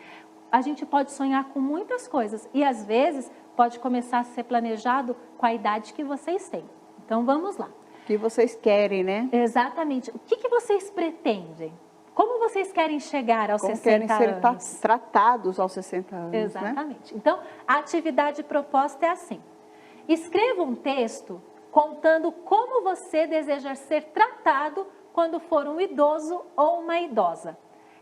A gente pode sonhar com muitas coisas e, às vezes, pode começar a ser planejado com a idade que vocês têm. Então, vamos lá. O que vocês querem, né? Exatamente. O que vocês pretendem? Como vocês querem chegar aos 60 anos? Querem ser tratados aos 60 anos, exatamente. Né? Então, a atividade proposta é assim. Escreva um texto contando como você deseja ser tratado quando for um idoso ou uma idosa.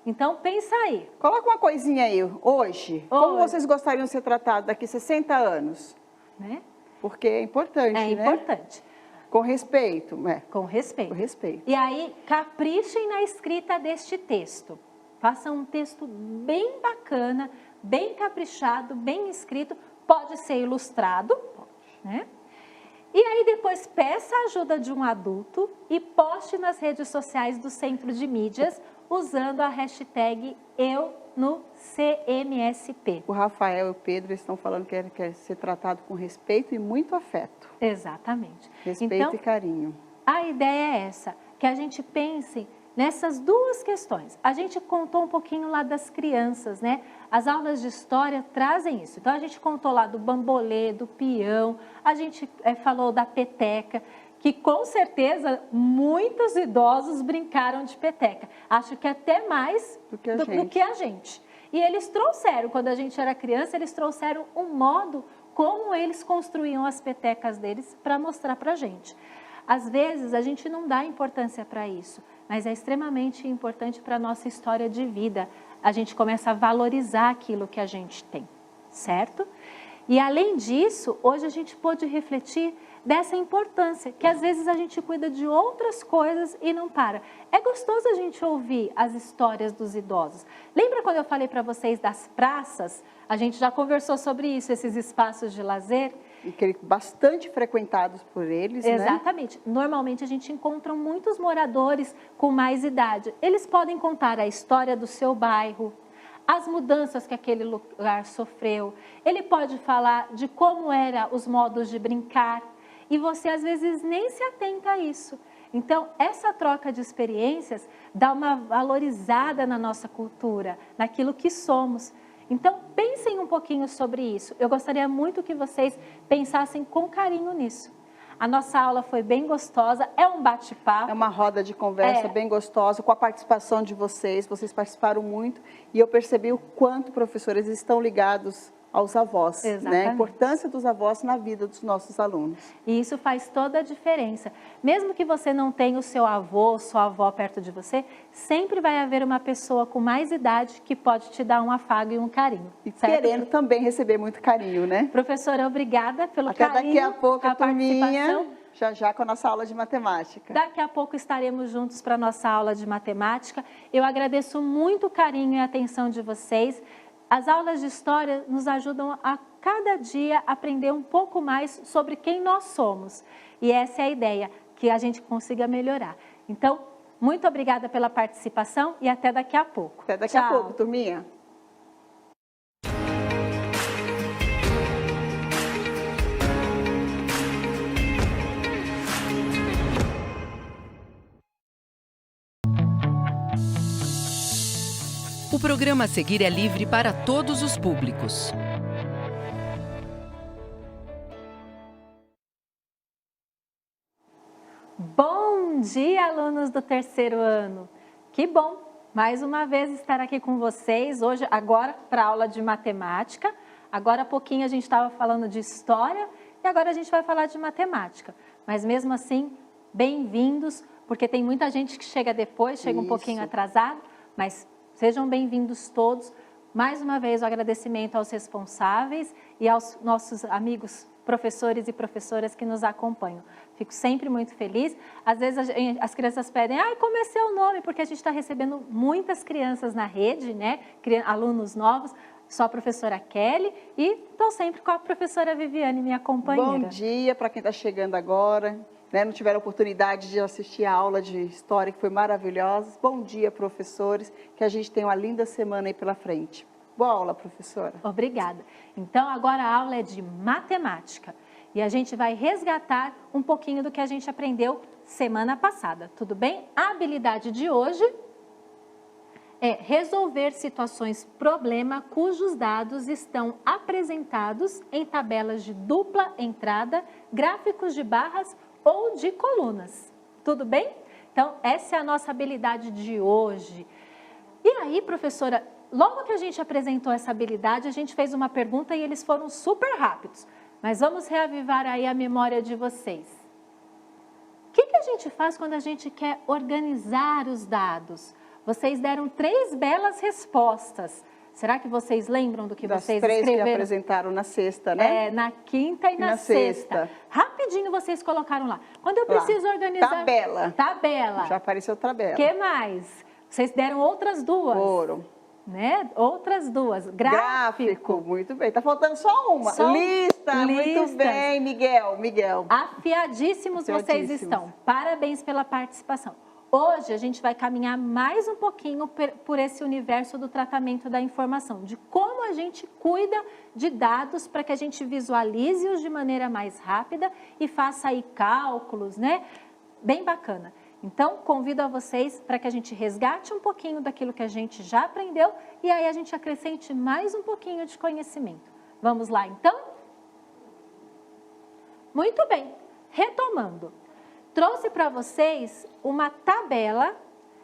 Então, pensa aí. Coloca uma coisinha aí, hoje. Como vocês gostariam de ser tratados daqui a 60 anos? Né? Porque é importante, né? É importante. Com respeito, Com respeito. Com respeito. E aí, caprichem na escrita deste texto. Façam um texto bem bacana, bem caprichado, bem escrito. Pode ser ilustrado, né? E aí, depois, peça a ajuda de um adulto e poste nas redes sociais do Centro de Mídias, usando a hashtag #EuNoCMSP. O Rafael e o Pedro estão falando que quer ser tratado com respeito e muito afeto. Exatamente. Respeito então, e carinho. A ideia é essa, que a gente pense nessas duas questões. A gente contou um pouquinho lá das crianças, né? As aulas de história trazem isso. Então, a gente contou lá do bambolê, do peão, a gente falou da peteca, que com certeza muitos idosos brincaram de peteca. Acho que até mais do que a gente. E eles trouxeram, quando a gente era criança, eles trouxeram um modo como eles construíam as petecas deles para mostrar para a gente. Às vezes a gente não dá importância para isso, mas é extremamente importante para a nossa história de vida. A gente começa a valorizar aquilo que a gente tem, certo? E além disso, hoje a gente pôde refletir dessa importância, que às vezes a gente cuida de outras coisas e não para. É gostoso a gente ouvir as histórias dos idosos. Lembra quando eu falei para vocês das praças? A gente já conversou sobre isso, esses espaços de lazer. E que bastante frequentados por eles, exatamente. Né? Normalmente a gente encontra muitos moradores com mais idade. Eles podem contar a história do seu bairro, as mudanças que aquele lugar sofreu. Ele pode falar de como eram os modos de brincar. E você, às vezes, nem se atenta a isso. Então, essa troca de experiências dá uma valorizada na nossa cultura, naquilo que somos. Então, pensem um pouquinho sobre isso. Eu gostaria muito que vocês pensassem com carinho nisso. A nossa aula foi bem gostosa, é um bate-papo. É uma roda de conversa bem gostosa, com a participação de vocês. Vocês participaram muito e eu percebi o quanto professores estão ligados aos avós, né? A importância dos avós na vida dos nossos alunos. E isso faz toda a diferença. Mesmo que você não tenha o seu avô, sua avó perto de você, sempre vai haver uma pessoa com mais idade que pode te dar um afago e um carinho. E querendo também receber muito carinho, né? Professora, obrigada pelo carinho. Até daqui a pouco, a participação. já com a nossa aula de matemática. Daqui a pouco estaremos juntos para a nossa aula de matemática. Eu agradeço muito o carinho e a atenção de vocês. As aulas de história nos ajudam a cada dia aprender um pouco mais sobre quem nós somos. E essa é a ideia, que a gente consiga melhorar. Então, muito obrigada pela participação e até daqui a pouco. Até daqui a pouco, turminha. O programa a seguir é livre para todos os públicos. Bom dia, alunos do terceiro ano! Que bom, mais uma vez, estar aqui com vocês, hoje, agora, para a aula de matemática. Agora há pouquinho a gente estava falando de história e agora a gente vai falar de matemática. Mas mesmo assim, bem-vindos, porque tem muita gente que chega depois, chega um pouquinho atrasado, mas sejam bem-vindos todos. Mais uma vez, o agradecimento aos responsáveis e aos nossos amigos professores e professoras que nos acompanham. Fico sempre muito feliz. Às vezes as crianças pedem, como é seu nome? Porque a gente está recebendo muitas crianças na rede, né? Alunos novos. Sou a professora Kelly e estou sempre com a professora Viviane, minha companheira. Bom dia para quem está chegando agora, né? Não tiveram oportunidade de assistir a aula de história, que foi maravilhosa. Bom dia, professores, que a gente tem uma linda semana aí pela frente. Boa aula, professora. Obrigada. Então, agora a aula é de matemática e a gente vai resgatar um pouquinho do que a gente aprendeu semana passada, tudo bem? A habilidade de hoje é resolver situações problema cujos dados estão apresentados em tabelas de dupla entrada, gráficos de barras ou de colunas. Tudo bem? Então, essa é a nossa habilidade de hoje. E aí, professora, logo que a gente apresentou essa habilidade, a gente fez uma pergunta e eles foram super rápidos. Mas vamos reavivar aí a memória de vocês. O que a gente faz quando a gente quer organizar os dados? Vocês deram 3 belas respostas. Será que vocês lembram do que vocês escreveram? Das 3 que apresentaram na sexta, né? Na quinta e na sexta. Rapidinho vocês colocaram lá. Quando eu preciso organizar... Tabela. Tabela. Já apareceu tabela. O que mais? Vocês deram outras 2. Foram. Né? Outras 2. Gráfico. Muito bem. Tá faltando só uma. Lista. Muito bem, Miguel. Afiadíssimos vocês estão. Parabéns pela participação. Hoje a gente vai caminhar mais um pouquinho por esse universo do tratamento da informação, de como a gente cuida de dados para que a gente visualize-os de maneira mais rápida e faça aí cálculos, né? Bem bacana. Então, convido a vocês para que a gente resgate um pouquinho daquilo que a gente já aprendeu e aí a gente acrescente mais um pouquinho de conhecimento. Vamos lá, então? Muito bem. Retomando. Trouxe para vocês uma tabela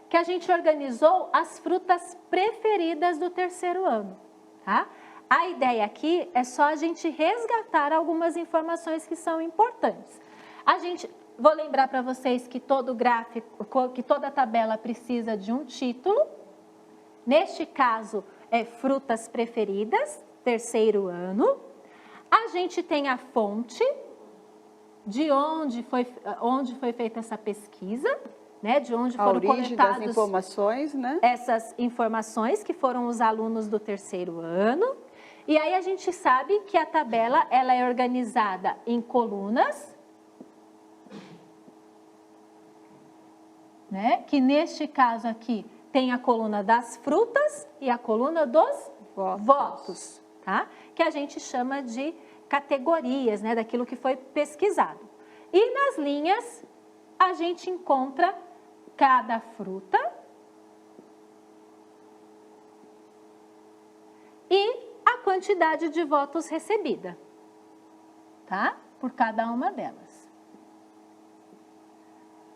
que a gente organizou as frutas preferidas do terceiro ano, tá? A ideia aqui é só a gente resgatar algumas informações que são importantes. Vou lembrar para vocês que todo gráfico, que toda tabela precisa de um título. Neste caso, é frutas preferidas, terceiro ano. A gente tem a fonte, de onde foi feita essa pesquisa, né? De onde foram coletadas das informações, né? Essas informações que foram os alunos do terceiro ano. E aí a gente sabe que a tabela ela é organizada em colunas, né? Que neste caso aqui tem a coluna das frutas e a coluna dos votos, tá? Que a gente chama de categorias, né, daquilo que foi pesquisado. E nas linhas, a gente encontra cada fruta e a quantidade de votos recebida, tá? Por cada uma delas.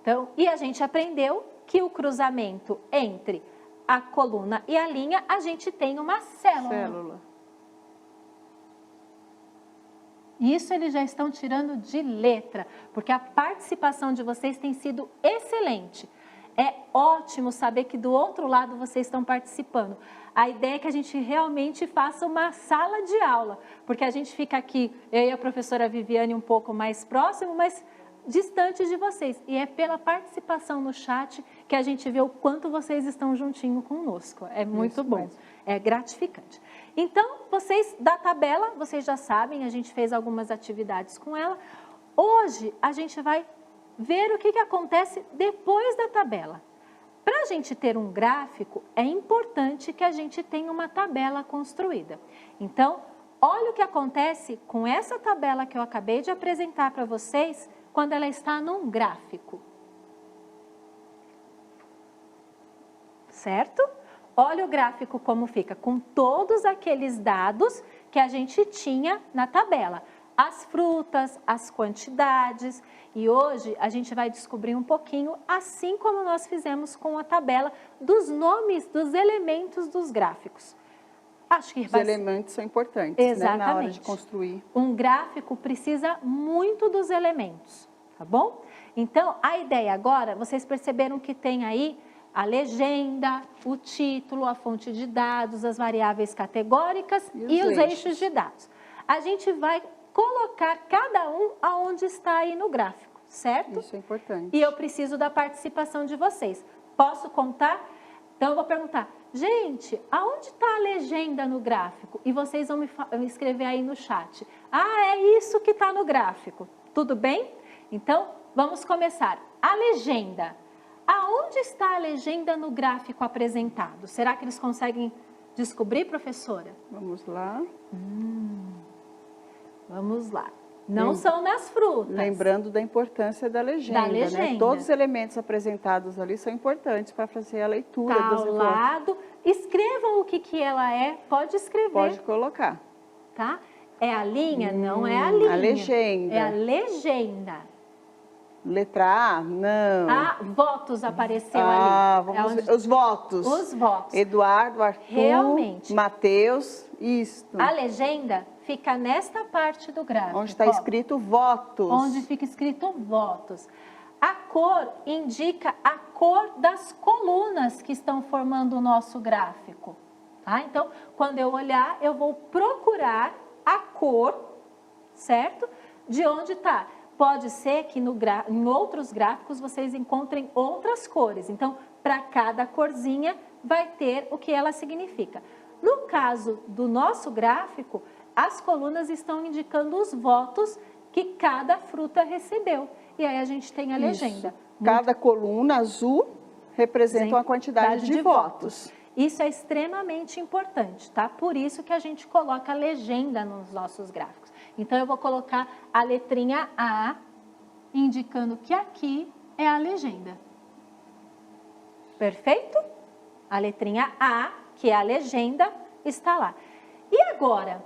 Então, e a gente aprendeu que o cruzamento entre a coluna e a linha, a gente tem uma célula. Isso eles já estão tirando de letra, porque a participação de vocês tem sido excelente. É ótimo saber que do outro lado vocês estão participando. A ideia é que a gente realmente faça uma sala de aula, porque a gente fica aqui, eu e a professora Viviane um pouco mais próximo, mas distante de vocês. E é pela participação no chat que a gente vê o quanto vocês estão juntinho conosco. É muito Isso bom, mesmo. é gratificante. Então, vocês da tabela, vocês já sabem, a gente fez algumas atividades com ela. Hoje, a gente vai ver o que acontece depois da tabela. Para a gente ter um gráfico, é importante que a gente tenha uma tabela construída. Então, olha o que acontece com essa tabela que eu acabei de apresentar para vocês quando ela está num gráfico. Certo? Olha o gráfico como fica, com todos aqueles dados que a gente tinha na tabela. As frutas, as quantidades. E hoje a gente vai descobrir um pouquinho, assim como nós fizemos com a tabela, dos nomes dos elementos dos gráficos. Acho que Os elementos são importantes, né, na hora de construir. Um gráfico precisa muito dos elementos, tá bom? Então, a ideia agora, vocês perceberam que tem aí a legenda, o título, a fonte de dados, as variáveis categóricas e os eixos de dados. A gente vai colocar cada um aonde está aí no gráfico, certo? Isso é importante. E eu preciso da participação de vocês. Posso contar? Então, eu vou perguntar, gente, aonde está a legenda no gráfico? E vocês vão me escrever aí no chat. Ah, é isso que está no gráfico. Tudo bem? Então, vamos começar. A legenda. Aonde está a legenda no gráfico apresentado? Será que eles conseguem descobrir, professora? Vamos lá. Vamos lá. Não são nas frutas. Lembrando da importância da legenda, né? Todos os elementos apresentados ali são importantes para fazer a leitura Tá das ao informações. lado. Escrevam o que ela é. Pode escrever. Pode colocar. Tá? É a linha? Não é a linha. A legenda. É a legenda. Letra A? Não. Ah, votos apareceu ali. Vamos ver. Os votos. Os votos. Eduardo, Arthur, Realmente. Mateus, isso. A legenda fica nesta parte do gráfico. Onde está escrito votos. Onde fica escrito votos. A cor indica a cor das colunas que estão formando o nosso gráfico. Tá? Então, quando eu olhar, eu vou procurar a cor, certo? De onde está. Pode ser que em outros gráficos vocês encontrem outras cores. Então, para cada corzinha vai ter o que ela significa. No caso do nosso gráfico, as colunas estão indicando os votos que cada fruta recebeu. E aí a gente tem a legenda. Cada coluna azul representa uma quantidade de votos. Isso é extremamente importante, tá? Por isso que a gente coloca a legenda nos nossos gráficos. Então, eu vou colocar a letrinha A, indicando que aqui é a legenda. Perfeito? A letrinha A, que é a legenda, está lá. E agora,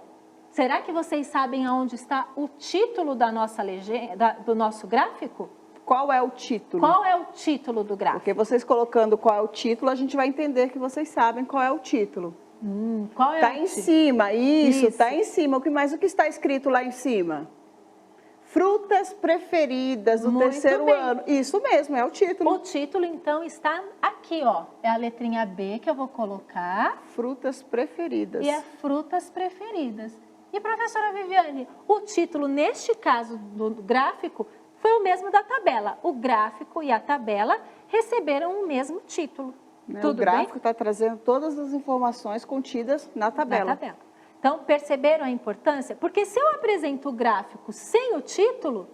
será que vocês sabem aonde está o título da nossa legenda, do nosso gráfico? Qual é o título? Qual é o título do gráfico? Porque vocês colocando qual é o título, a gente vai entender que vocês sabem qual é o título. Qual é Tá o em título? cima, isso, Isso. tá em cima. O que mais? O que está escrito lá em cima? Frutas preferidas do Muito terceiro bem. ano. Isso mesmo, é o título. O título, então, está aqui, ó. É a letrinha B que eu vou colocar. Frutas preferidas. E é frutas preferidas. E, professora Viviane, o título, neste caso do gráfico, foi o mesmo da tabela. O gráfico e a tabela receberam o mesmo título. Né? Tudo O gráfico bem? está trazendo todas as informações contidas na tabela. Na tabela. Então, perceberam a importância? Porque se eu apresento o gráfico sem o título,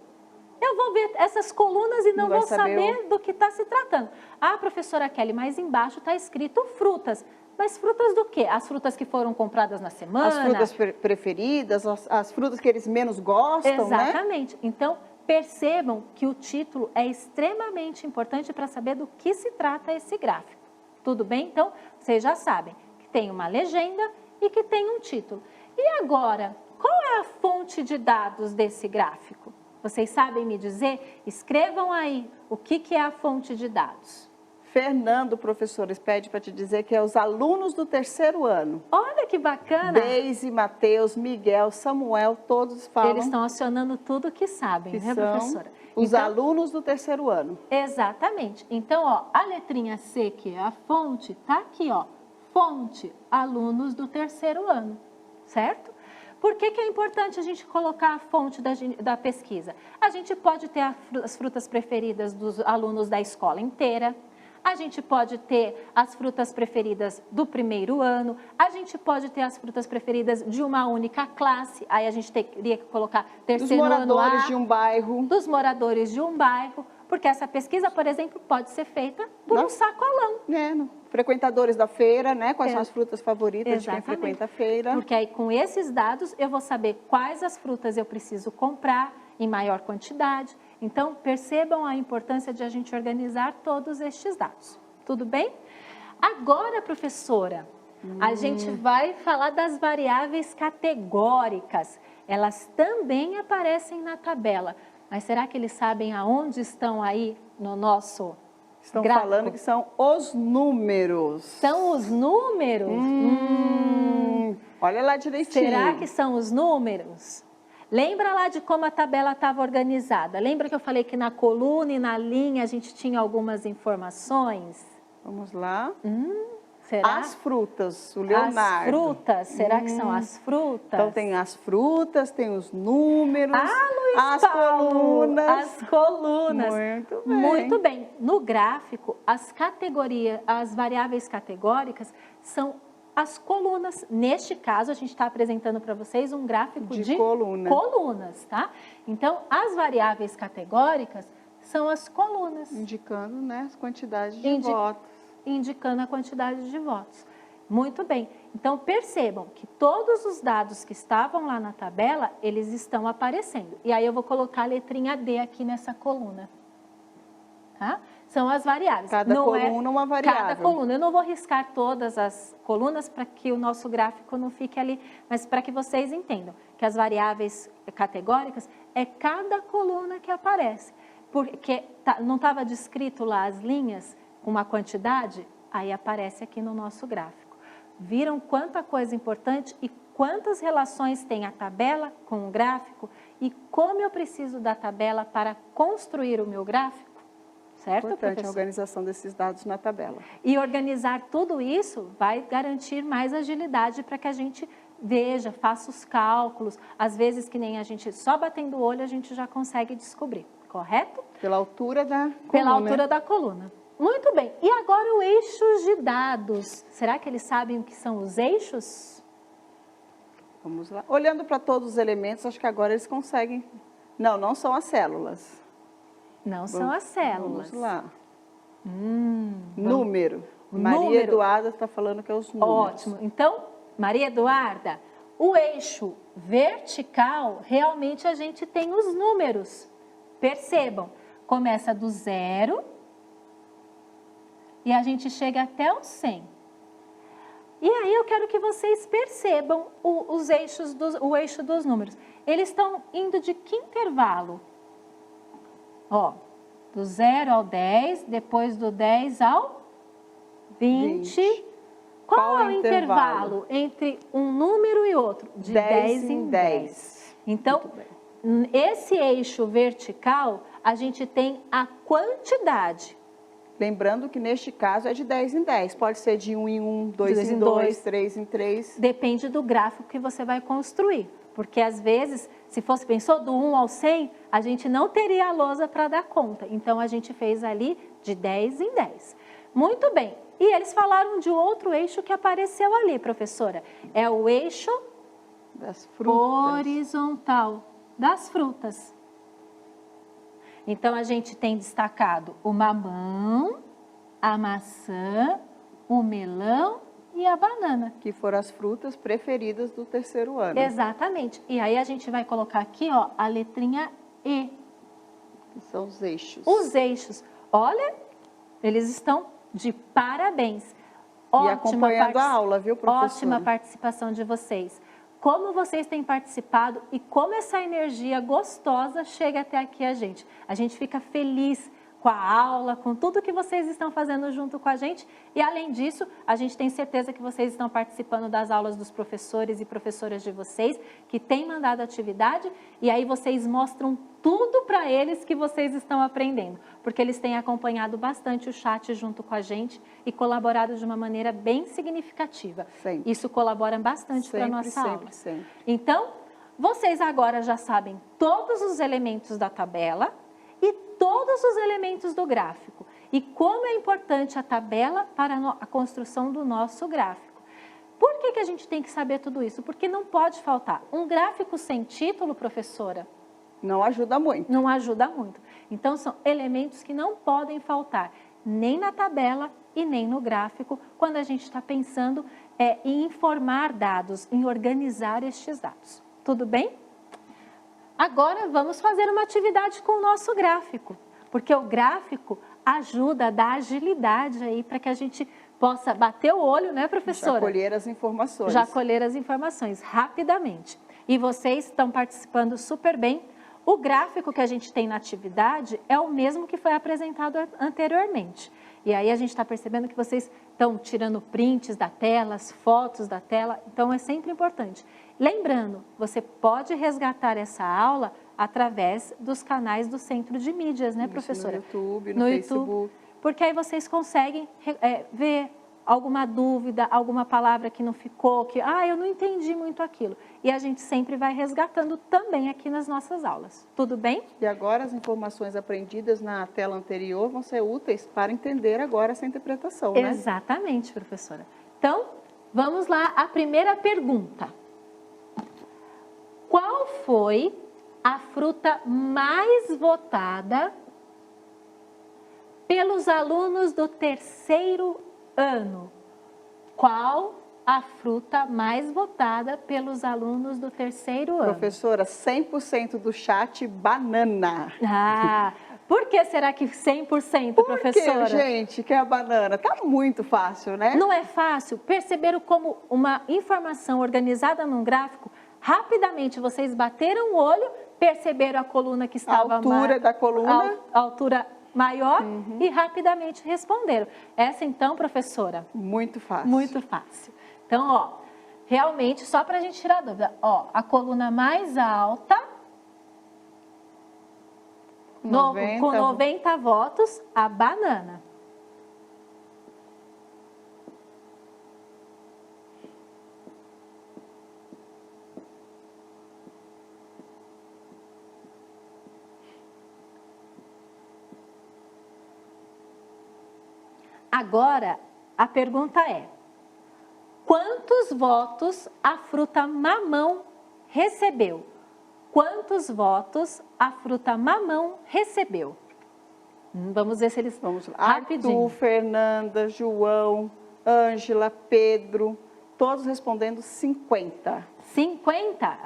eu vou ver essas colunas e não vai vou saber o- do que está se tratando. Ah, professora Kelly, mas embaixo está escrito frutas. Mas frutas do quê? As frutas que foram compradas na semana? As frutas preferidas, as frutas que eles menos gostam, né? Exatamente. Então, percebam que o título é extremamente importante para saber do que se trata esse gráfico. Tudo bem? Então, vocês já sabem que tem uma legenda e que tem um título. E agora, qual é a fonte de dados desse gráfico? Vocês sabem me dizer? Escrevam aí o que é a fonte de dados. Fernando, professores, pede para te dizer que é os alunos do terceiro ano. Olha que bacana! Deise, Mateus, Miguel, Samuel, todos falam Eles estão acionando tudo que sabem, que né, são professora? os Então, alunos do terceiro ano. exatamente. Então, ó, a letrinha C, que é a fonte, tá aqui, ó. Fonte, alunos do terceiro ano, certo? Por que é importante a gente colocar a fonte da pesquisa? A gente pode ter as frutas preferidas dos alunos da escola inteira, a gente pode ter as frutas preferidas do primeiro ano, a gente pode ter as frutas preferidas de uma única classe, aí a gente teria que colocar terceiro ano A. Dos moradores de um bairro. Dos moradores de um bairro, porque essa pesquisa, por exemplo, pode ser feita por um sacolão. Frequentadores da feira, né? Quais são as frutas favoritas de quem frequenta a feira. Porque aí com esses dados eu vou saber quais as frutas eu preciso comprar em maior quantidade. Então, percebam a importância de a gente organizar todos estes dados. Tudo bem? Agora, professora, a gente vai falar das variáveis categóricas. Elas também aparecem na tabela. Mas será que eles sabem aonde estão aí no nosso Estão gráfico? falando que são os números. São os números? Olha lá direitinho. Será que são os números? Lembra lá de como a tabela estava organizada? Lembra que eu falei que na coluna e na linha a gente tinha algumas informações? Vamos lá. Será? As frutas, o Leonardo. As frutas, será que são as frutas? Então tem as frutas, tem os números, Luiz as Paulo, colunas. As colunas. Muito bem. Muito bem. No gráfico, as variáveis categóricas são as colunas. Neste caso, a gente está apresentando para vocês um gráfico de colunas, tá? Então, as variáveis categóricas são as colunas. Indicando, né, as quantidades de votos. Indicando a quantidade de votos. Muito bem. Então, percebam que todos os dados que estavam lá na tabela, eles estão aparecendo. E aí eu vou colocar a letrinha D aqui nessa coluna. Tá? São as variáveis. Cada coluna uma variável. Cada coluna. Eu não vou riscar todas as colunas para que o nosso gráfico não fique ali, mas para que vocês entendam que as variáveis categóricas é cada coluna que aparece. Porque não estava descrito lá as linhas, uma quantidade, aí aparece aqui no nosso gráfico. Viram quanta coisa importante e quantas relações tem a tabela com o gráfico e como eu preciso da tabela para construir o meu gráfico? Certo, importante professor? a organização desses dados na tabela. E organizar tudo isso vai garantir mais agilidade para que a gente veja, faça os cálculos. Às vezes que nem a gente, só batendo o olho, a gente já consegue descobrir, correto? Pela altura da coluna. Pela altura da coluna. Muito bem. E agora o eixos de dados. Será que eles sabem o que são os eixos? Vamos lá. Olhando para todos os elementos, acho que agora eles conseguem. Não, não são as células. Não são as células. Vamos lá. Número. Maria Eduarda está falando que é os números. Ótimo. Então, Maria Eduarda, o eixo vertical, realmente a gente tem os números. Percebam, começa do 0 e a gente chega até o 100. E aí eu quero que vocês percebam o eixo dos números. Eles estão indo de que intervalo? Ó, do 0 ao 10, depois do 10 ao 20. Qual é o intervalo entre um número e outro? De 10 em 10. Então, esse eixo vertical, a gente tem a quantidade. Lembrando que neste caso é de 10 em 10. Pode ser de 1 em 1, 2 em 2, 3 em 3. Depende do gráfico que você vai construir. Porque às vezes, se fosse, pensou, do 1 ao 100, a gente não teria a lousa para dar conta. Então, a gente fez ali de 10 em 10. Muito bem. E eles falaram de outro eixo que apareceu ali, professora. É o eixo das frutas. Horizontal das frutas. Então, a gente tem destacado o mamão, a maçã, o melão e a banana. Que foram as frutas preferidas do terceiro ano. Exatamente. E aí, a gente vai colocar aqui, ó, a letrinha E. Que são os eixos. Os eixos. Olha, eles estão de parabéns. E acompanhando a aula, viu, professora? Ótima participação de vocês. Como vocês têm participado e como essa energia gostosa chega até aqui a gente. A gente fica feliz com a aula, com tudo que vocês estão fazendo junto com a gente. E além disso, a gente tem certeza que vocês estão participando das aulas dos professores e professoras de vocês, que têm mandado atividade, e aí vocês mostram tudo para eles que vocês estão aprendendo, porque eles têm acompanhado bastante o chat junto com a gente e colaborado de uma maneira bem significativa. Sempre. Isso colabora bastante para a nossa aula. Sempre. Então, vocês agora já sabem todos os elementos da tabela e todos os elementos do gráfico. E como é importante a tabela para a construção do nosso gráfico. Por que a gente tem que saber tudo isso? Porque não pode faltar. Um gráfico sem título, professora, não ajuda muito. não ajuda muito. Então, são elementos que não podem faltar, nem na tabela e nem no gráfico, quando a gente está pensando em informar dados, em organizar estes dados. Tudo bem? Agora, vamos fazer uma atividade com o nosso gráfico, porque o gráfico ajuda a dar agilidade aí para que a gente possa bater o olho, né, professora? Já colher as informações. Já colher as informações rapidamente. E vocês estão participando super bem. O gráfico que a gente tem na atividade é o mesmo que foi apresentado anteriormente. E aí a gente está percebendo que vocês estão tirando prints da tela, as fotos da tela, então é sempre importante. Lembrando, você pode resgatar essa aula através dos canais do Centro de Mídias, né, professora? No YouTube, no Facebook. YouTube, porque aí vocês conseguem ver alguma dúvida, alguma palavra que não ficou, que eu não entendi muito aquilo. E a gente sempre vai resgatando também aqui nas nossas aulas. Tudo bem? E agora as informações aprendidas na tela anterior vão ser úteis para entender agora essa interpretação, né? Exatamente, professora. Então, vamos lá, a primeira pergunta. Qual foi a fruta mais votada pelos alunos do terceiro ano? Qual a fruta mais votada pelos alunos do terceiro ano? Professora, 100% do chat, banana. Por que será que 100%, professora? Por que, gente, que é a banana? Tá muito fácil, né? Não é fácil. Perceberam como uma informação organizada num gráfico, rapidamente vocês bateram o olho, perceberam a coluna que estava... A altura da coluna. A altura maior e rapidamente responderam. Essa então, professora? Muito fácil. Muito fácil. Então, realmente, só para a gente tirar a dúvida, a coluna mais alta, com 90 votos, a banana. Agora, a pergunta é: quantos votos a fruta mamão recebeu? Quantos votos a fruta mamão recebeu? Vamos ver se eles... Vamos lá. Rapidinho. Arthur, Fernanda, João, Ângela, Pedro, todos respondendo 50. 50?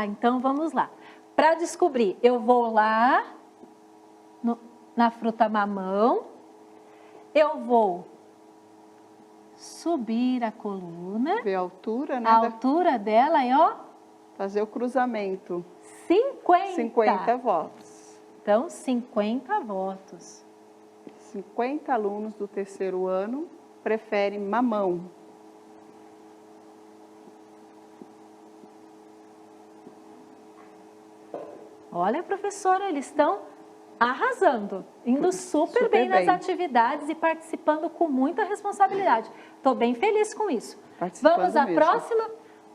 Então vamos lá. Para descobrir, eu vou lá na fruta mamão, eu vou subir a coluna. Ver a altura, né? A altura dela e fazer o cruzamento. 50. 50 votos. Então, 50 votos. 50 alunos do terceiro ano preferem mamão. Olha, professora, eles estão arrasando, indo super bem nas atividades e participando com muita responsabilidade. Estou bem feliz com isso. Vamos à próxima.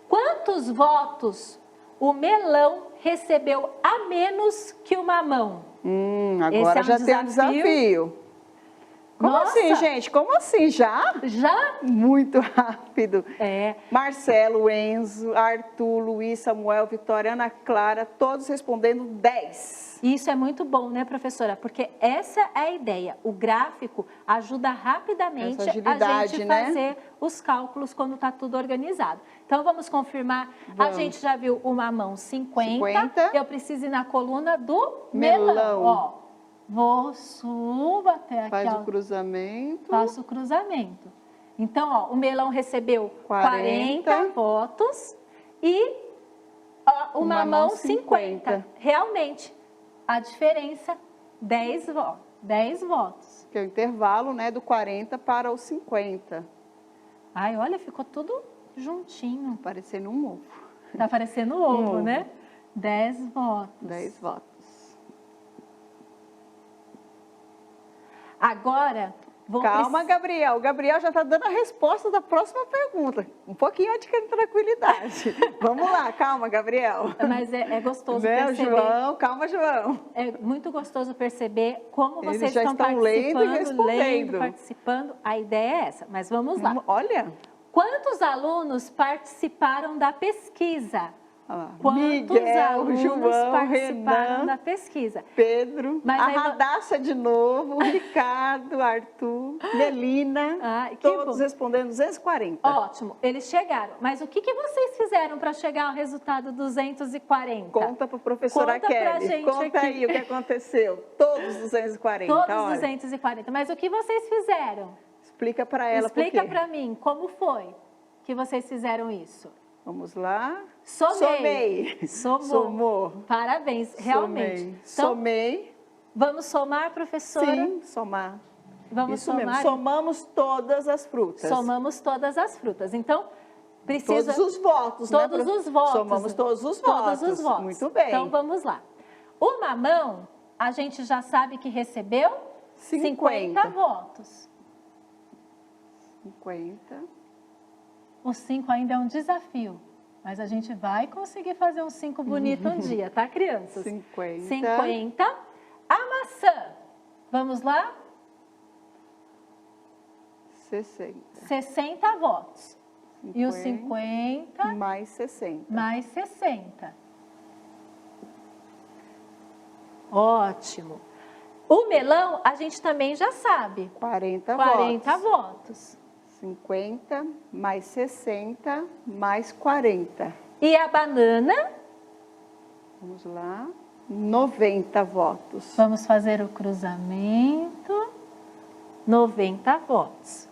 Quantos votos o melão recebeu a menos que o mamão? Agora já tem um desafio. Como assim, gente? Como assim? Já? Já? Muito rápido. Marcelo, Enzo, Arthur, Luiz, Samuel, Vitória, Ana Clara, todos respondendo 10. Isso é muito bom, né, professora? Porque essa é a ideia. O gráfico ajuda rapidamente a gente fazer os cálculos quando está tudo organizado. Então, vamos confirmar. A gente já viu o mamão 50. Eu preciso ir na coluna do melão. Subo até aqui. Faz o cruzamento. Faço o cruzamento. Então, o melão recebeu 40 votos e o mamão 50. Realmente, a diferença, 10 votos. 10 votos. Que é o intervalo, né, do 40 para o 50. Ai, olha, ficou tudo juntinho. Parecendo um ovo. Tá parecendo ovo, ovo. né? 10 votos. 10 votos. Agora, Calma, Gabriel. O Gabriel já está dando a resposta da próxima pergunta. Um pouquinho de tranquilidade. Vamos lá, calma, Gabriel. Mas é gostoso Né, perceber. João? Calma, João. É muito gostoso perceber como Eles vocês já estão estão lendo e participando, respondendo. participando. A ideia é essa, mas vamos lá. Olha. Quantos alunos participaram da pesquisa? Olha lá. Quantos Miguel, alunos João, participaram Renan, da pesquisa? Pedro, Mas a aí va- Radassa de novo, o Ricardo, Arthur, Melina, Ai, que todos bom. respondendo 240. Ótimo, eles chegaram. Mas o que vocês fizeram para chegar ao resultado 240? Conta para a professora Conta pra Kelly. gente Conta aqui. aí o que aconteceu. Todos 240. Todos olha. 240. Mas o que vocês fizeram? Explica para ela Explica por quê. para mim, como foi que vocês fizeram isso? Vamos lá. Somei. Somou. Somou. Parabéns, realmente. Somei. Então, Somei. vamos somar, professora? Sim, somar. Vamos Isso somar? mesmo. Somamos todas as frutas. Somamos todas as frutas. Então, precisa... Todos os votos, né? Todos os votos. Somamos todos os Todos votos. os votos. Muito bem. Então, vamos lá. O mamão, a gente já sabe que recebeu 50 votos. 50. O 5 ainda é um desafio, mas a gente vai conseguir fazer um 5 bonito um dia, tá, crianças? 50. 50. A maçã, vamos lá? 60. 60 votos. E o 50 mais 60. mais 60. Ótimo. O melão, a gente também já sabe. 40 40 votos. votos. 50 mais 60 mais 40. E a banana, Vamos lá. 90 votos. vamos fazer o cruzamento. 90 votos.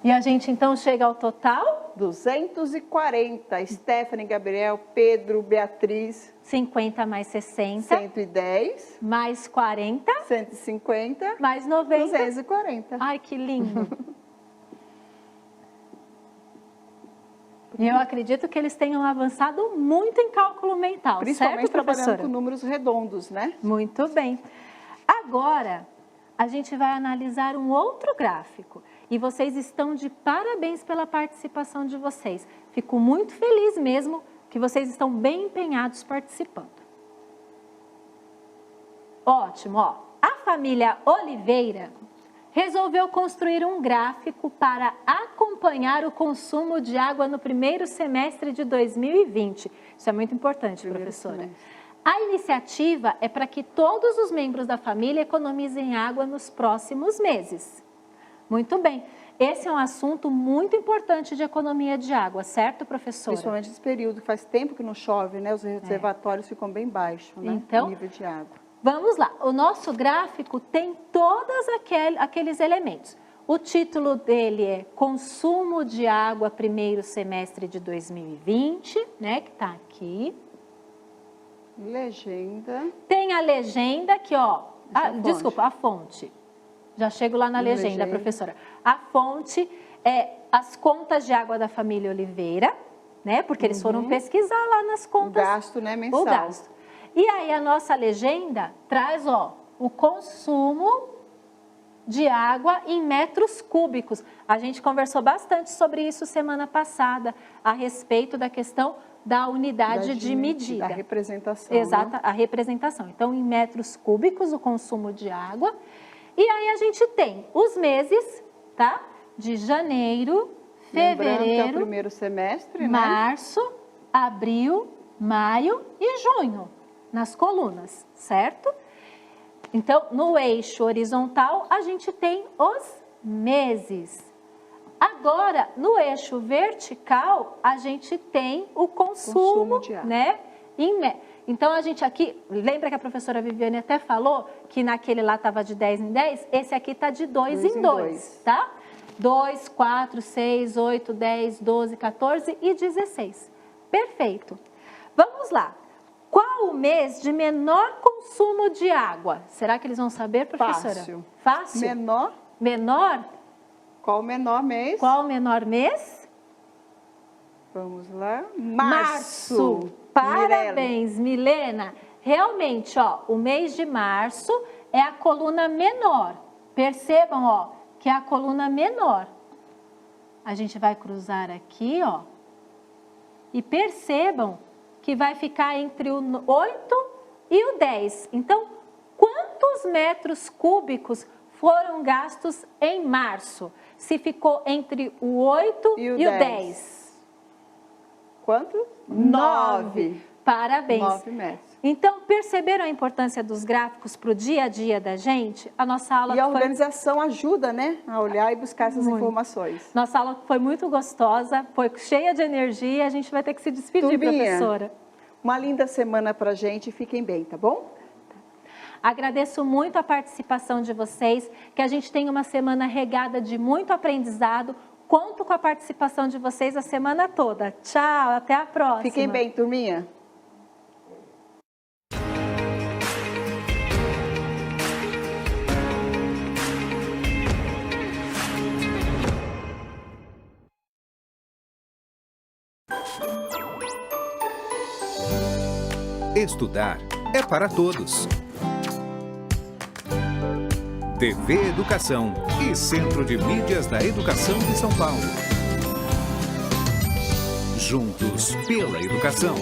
E a gente então chega ao total? 240. Stephanie, Gabriel, Pedro, Beatriz. 50 mais 60, 110. mais 40, 150. mais 90. 240. Ai, que lindo! E eu acredito que eles tenham avançado muito em cálculo mental, Principalmente certo, trabalhando professora? com números redondos, né? Muito bem. Agora, a gente vai analisar um outro gráfico. E vocês estão de parabéns pela participação de vocês. Fico muito feliz mesmo que vocês estão bem empenhados participando. Ótimo, ó. A família Oliveira resolveu construir um gráfico para acompanhar o consumo de água no primeiro semestre de 2020. Isso é muito importante, professora. A iniciativa é para que todos os membros da família economizem água nos próximos meses. Muito bem. Esse é um assunto muito importante de economia de água, certo, professora? Principalmente nesse período, faz tempo que não chove, né? Os reservatórios ficam bem baixos, né? Então, o nível de água. Vamos lá. O nosso gráfico tem todos aqueles elementos. O título dele é Consumo de Água primeiro semestre de 2020, né? Que está aqui. Legenda. Tem a legenda aqui, ó. Fonte. Desculpa, a fonte. Já chego lá na legenda, professora. A fonte é as contas de água da família Oliveira, né? Porque eles foram pesquisar lá nas O contas. gasto, né, mensal. O gasto. E aí a nossa legenda traz, ó, o consumo de água em metros cúbicos. A gente conversou bastante sobre isso semana passada, a respeito da questão da unidade de medida. Da representação. Exata, né? a representação. Então, em metros cúbicos, o consumo de água. E aí a gente tem os meses, tá? De janeiro, Lembrando que é o fevereiro, primeiro semestre, né? março, abril, maio e junho, nas colunas, certo? Então, no eixo horizontal, a gente tem os meses. Agora, no eixo vertical, a gente tem o consumo de água. né? Então, a gente aqui, lembra que a professora Viviane até falou que naquele lá estava de 10 em 10? Esse aqui está de 2 em 2, tá? 2, 4, 6, 8, 10, 12, 14 e 16. Perfeito. Vamos lá. Qual o mês de menor consumo de água? Será que eles vão saber, professora? Fácil. Fácil? Menor? Menor? Qual o menor mês? Qual o menor mês? Vamos lá. Março. Parabéns, Milena. Realmente, ó, o mês de março é a coluna menor. Percebam, ó, que é a coluna menor. A gente vai cruzar aqui, ó. E percebam que vai ficar entre o 8 e o 10. Então, quantos metros cúbicos foram gastos em março? Se ficou entre o 8 e o 10. Quanto? 9. Parabéns. 9 metros. Então, perceberam a importância dos gráficos para o dia a dia da gente? A nossa aula E a organização ajuda, né? A olhar e buscar essas informações. Nossa aula foi muito gostosa, foi cheia de energia. A gente vai ter que se despedir, Turminha, professora. Uma linda semana pra gente. Fiquem bem, tá bom? Agradeço muito a participação de vocês, que a gente tenha uma semana regada de muito aprendizado. Conto com a participação de vocês a semana toda. Tchau, até a próxima. Fiquem bem, turminha. Estudar é para todos. TV Educação e Centro de Mídias da Educação de São Paulo. Juntos pela educação.